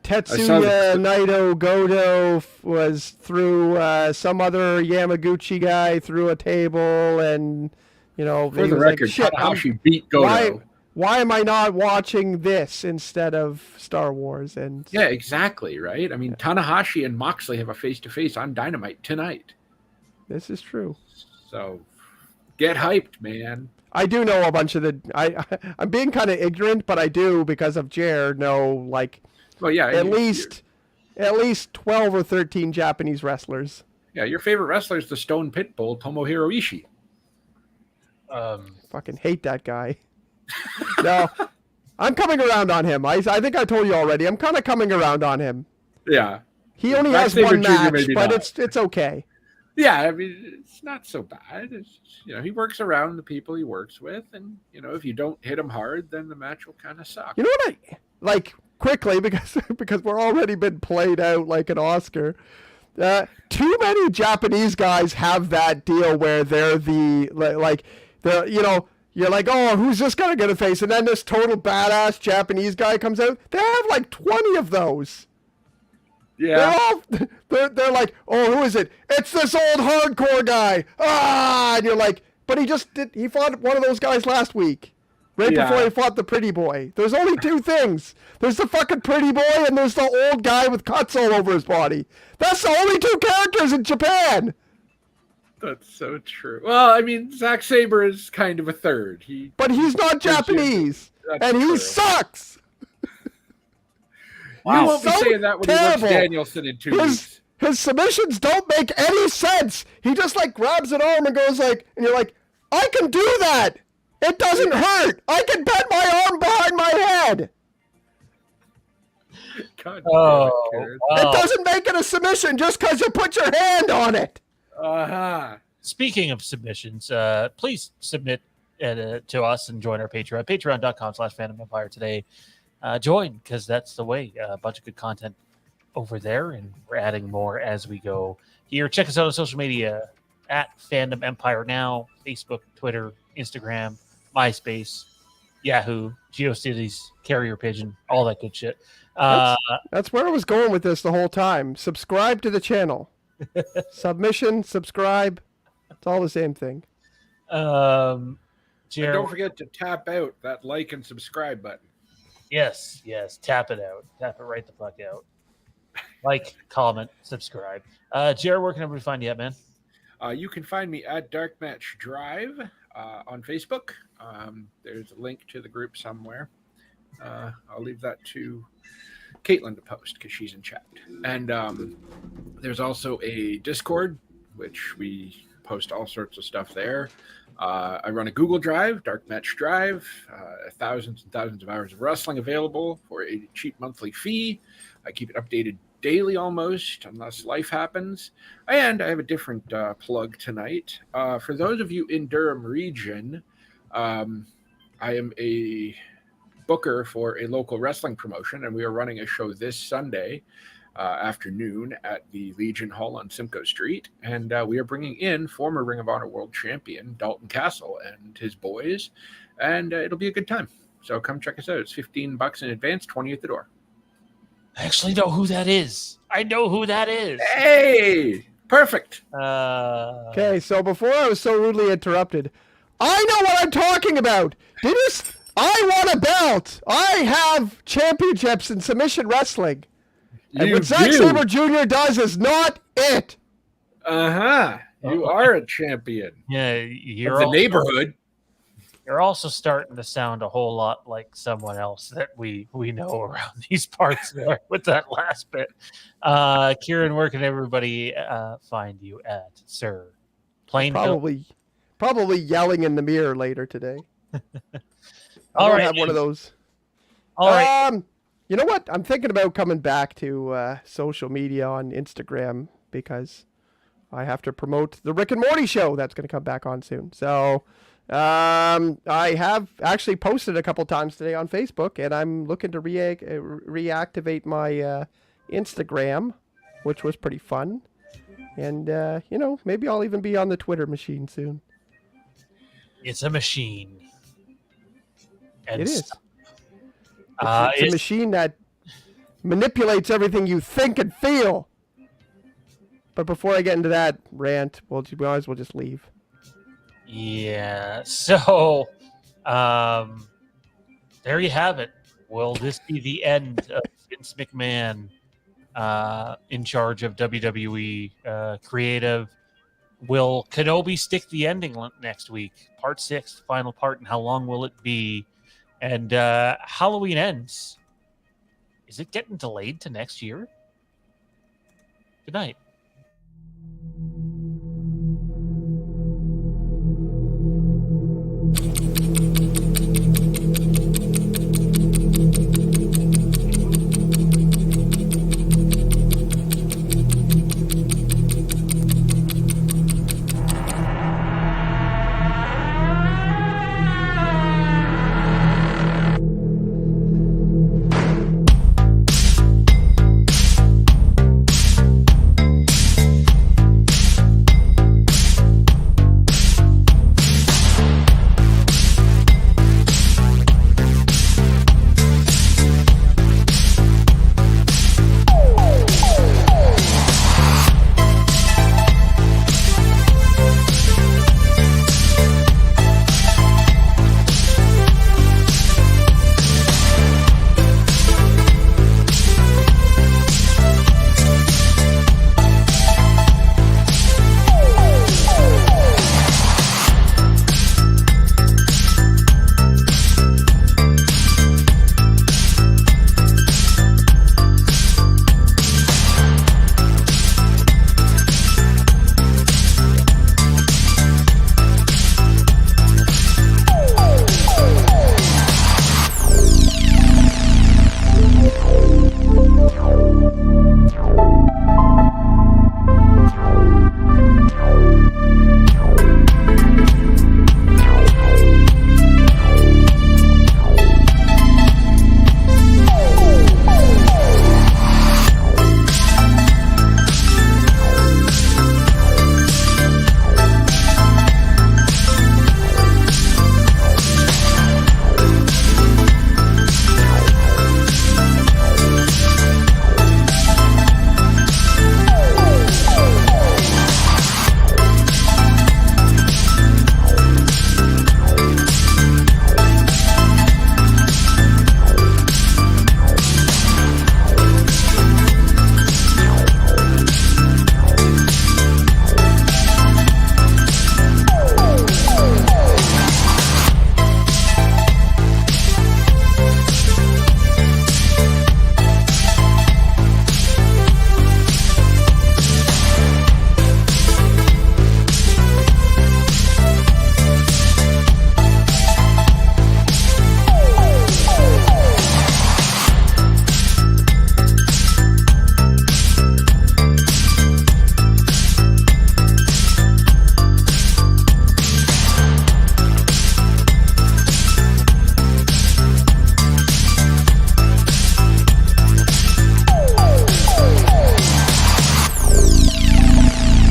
Tetsuya Naito Goto was through some other Yamaguchi guy through a table, and for the record, like, Tanahashi beat Goto. Why am I not watching this instead of Star Wars? And yeah, exactly, right? I mean, Tanahashi and Moxley have a face-to-face on Dynamite tonight. This is true. So get hyped, man. I do know a bunch of I'm being kind of ignorant, but I do, because of Jer, know like at least 12 or 13 Japanese wrestlers. Yeah, your favorite wrestler is the Stone Pitbull, Tomohiro Ishii. Fucking hate that guy. No, I'm coming around on him. I think I told you already. I'm kind of coming around on him. Yeah. He only has one match, but it's okay. Yeah, I mean, it's not so bad. It's, he works around the people he works with, and if you don't hit him hard, then the match will kind of suck. You know what I like quickly, because we're already been played out like an Oscar. Too many Japanese guys have that deal where they're you're like, oh, who's this guy gonna face? And then this total badass Japanese guy comes out. They have like 20 of those. Yeah. They're like, oh, who is it? It's this old hardcore guy. And you're like, but he fought one of those guys last week. Right before he fought the pretty boy. There's only two things. There's the fucking pretty boy, and there's the old guy with cuts all over his body. That's the only two characters in Japan. That's so true. Well, I mean, Zack Sabre is kind of a third. But he's not Japanese, and he sucks. Wow. You won't be saying that when he works Danielson in 2 weeks. His submissions don't make any sense. He just like grabs an arm and goes like, and you're like, I can do that. It doesn't hurt. I can bend my arm behind my head. God, wow. It doesn't make it a submission just because you put your hand on it. Speaking of submissions, please submit to us and join our Patreon. Patreon.com/Fandom Empire today. Join, because that's the way. A bunch of good content over there, and we're adding more as we go here. Check us out on social media at Fandom Empire Now, Facebook, Twitter, Instagram, MySpace, Yahoo, GeoCities, Carrier Pigeon, all that good shit. That's where I was going with this the whole time. Subscribe to the channel. Submission, subscribe. It's all the same thing. And Jared, don't forget to tap out that like and subscribe button. yes, tap it out. Tap it right the fuck out. Like, comment, subscribe. Jared, where can everybody find you at, man? You can find me at Dark Match Drive on Facebook. There's a link to the group somewhere. I'll leave that to Caitlin to post because she's in chat. And there's also a Discord, which we post all sorts of stuff there. I run a Google Drive, Dark Match Drive, thousands and thousands of hours of wrestling available for a cheap monthly fee. I keep it updated daily almost, unless life happens. And I have a different plug tonight. For those of you in Durham region, I am a booker for a local wrestling promotion, and we are running a show this Sunday afternoon at the Legion Hall on Simcoe Street. And we are bringing in former Ring of Honor World Champion Dalton Castle and his boys, and it'll be a good time. So come check us out. It's $15 in advance, $20 at the door. I actually know who that is. I know who that is. Hey, perfect. Okay, so before I was so rudely interrupted, I know what I'm talking about. I want a belt. I have championships in submission wrestling. And what Zack Sabre Jr. does is not it. You are a champion. Yeah, Of the neighborhood. You're also starting to sound a whole lot like someone else that we know around these parts there with that last bit. Kieran, where can everybody find you at, sir? Probably yelling in the mirror later today. All right, have one of those. All right. You know what? I'm thinking about coming back to social media on Instagram because I have to promote the Rick and Morty show that's going to come back on soon. So I have actually posted a couple times today on Facebook, and I'm looking to reactivate my Instagram, which was pretty fun. And, maybe I'll even be on the Twitter machine soon. It's a machine. And it is. It's a machine that manipulates everything you think and feel. But before I get into that rant, we might as well just leave. Yeah. So, there you have it. Will this be the end of Vince McMahon in charge of WWE creative? Will Kenobi stick the ending next week? Part 6, final part, and how long will it be? And Halloween Ends. Is it getting delayed to next year? Good night.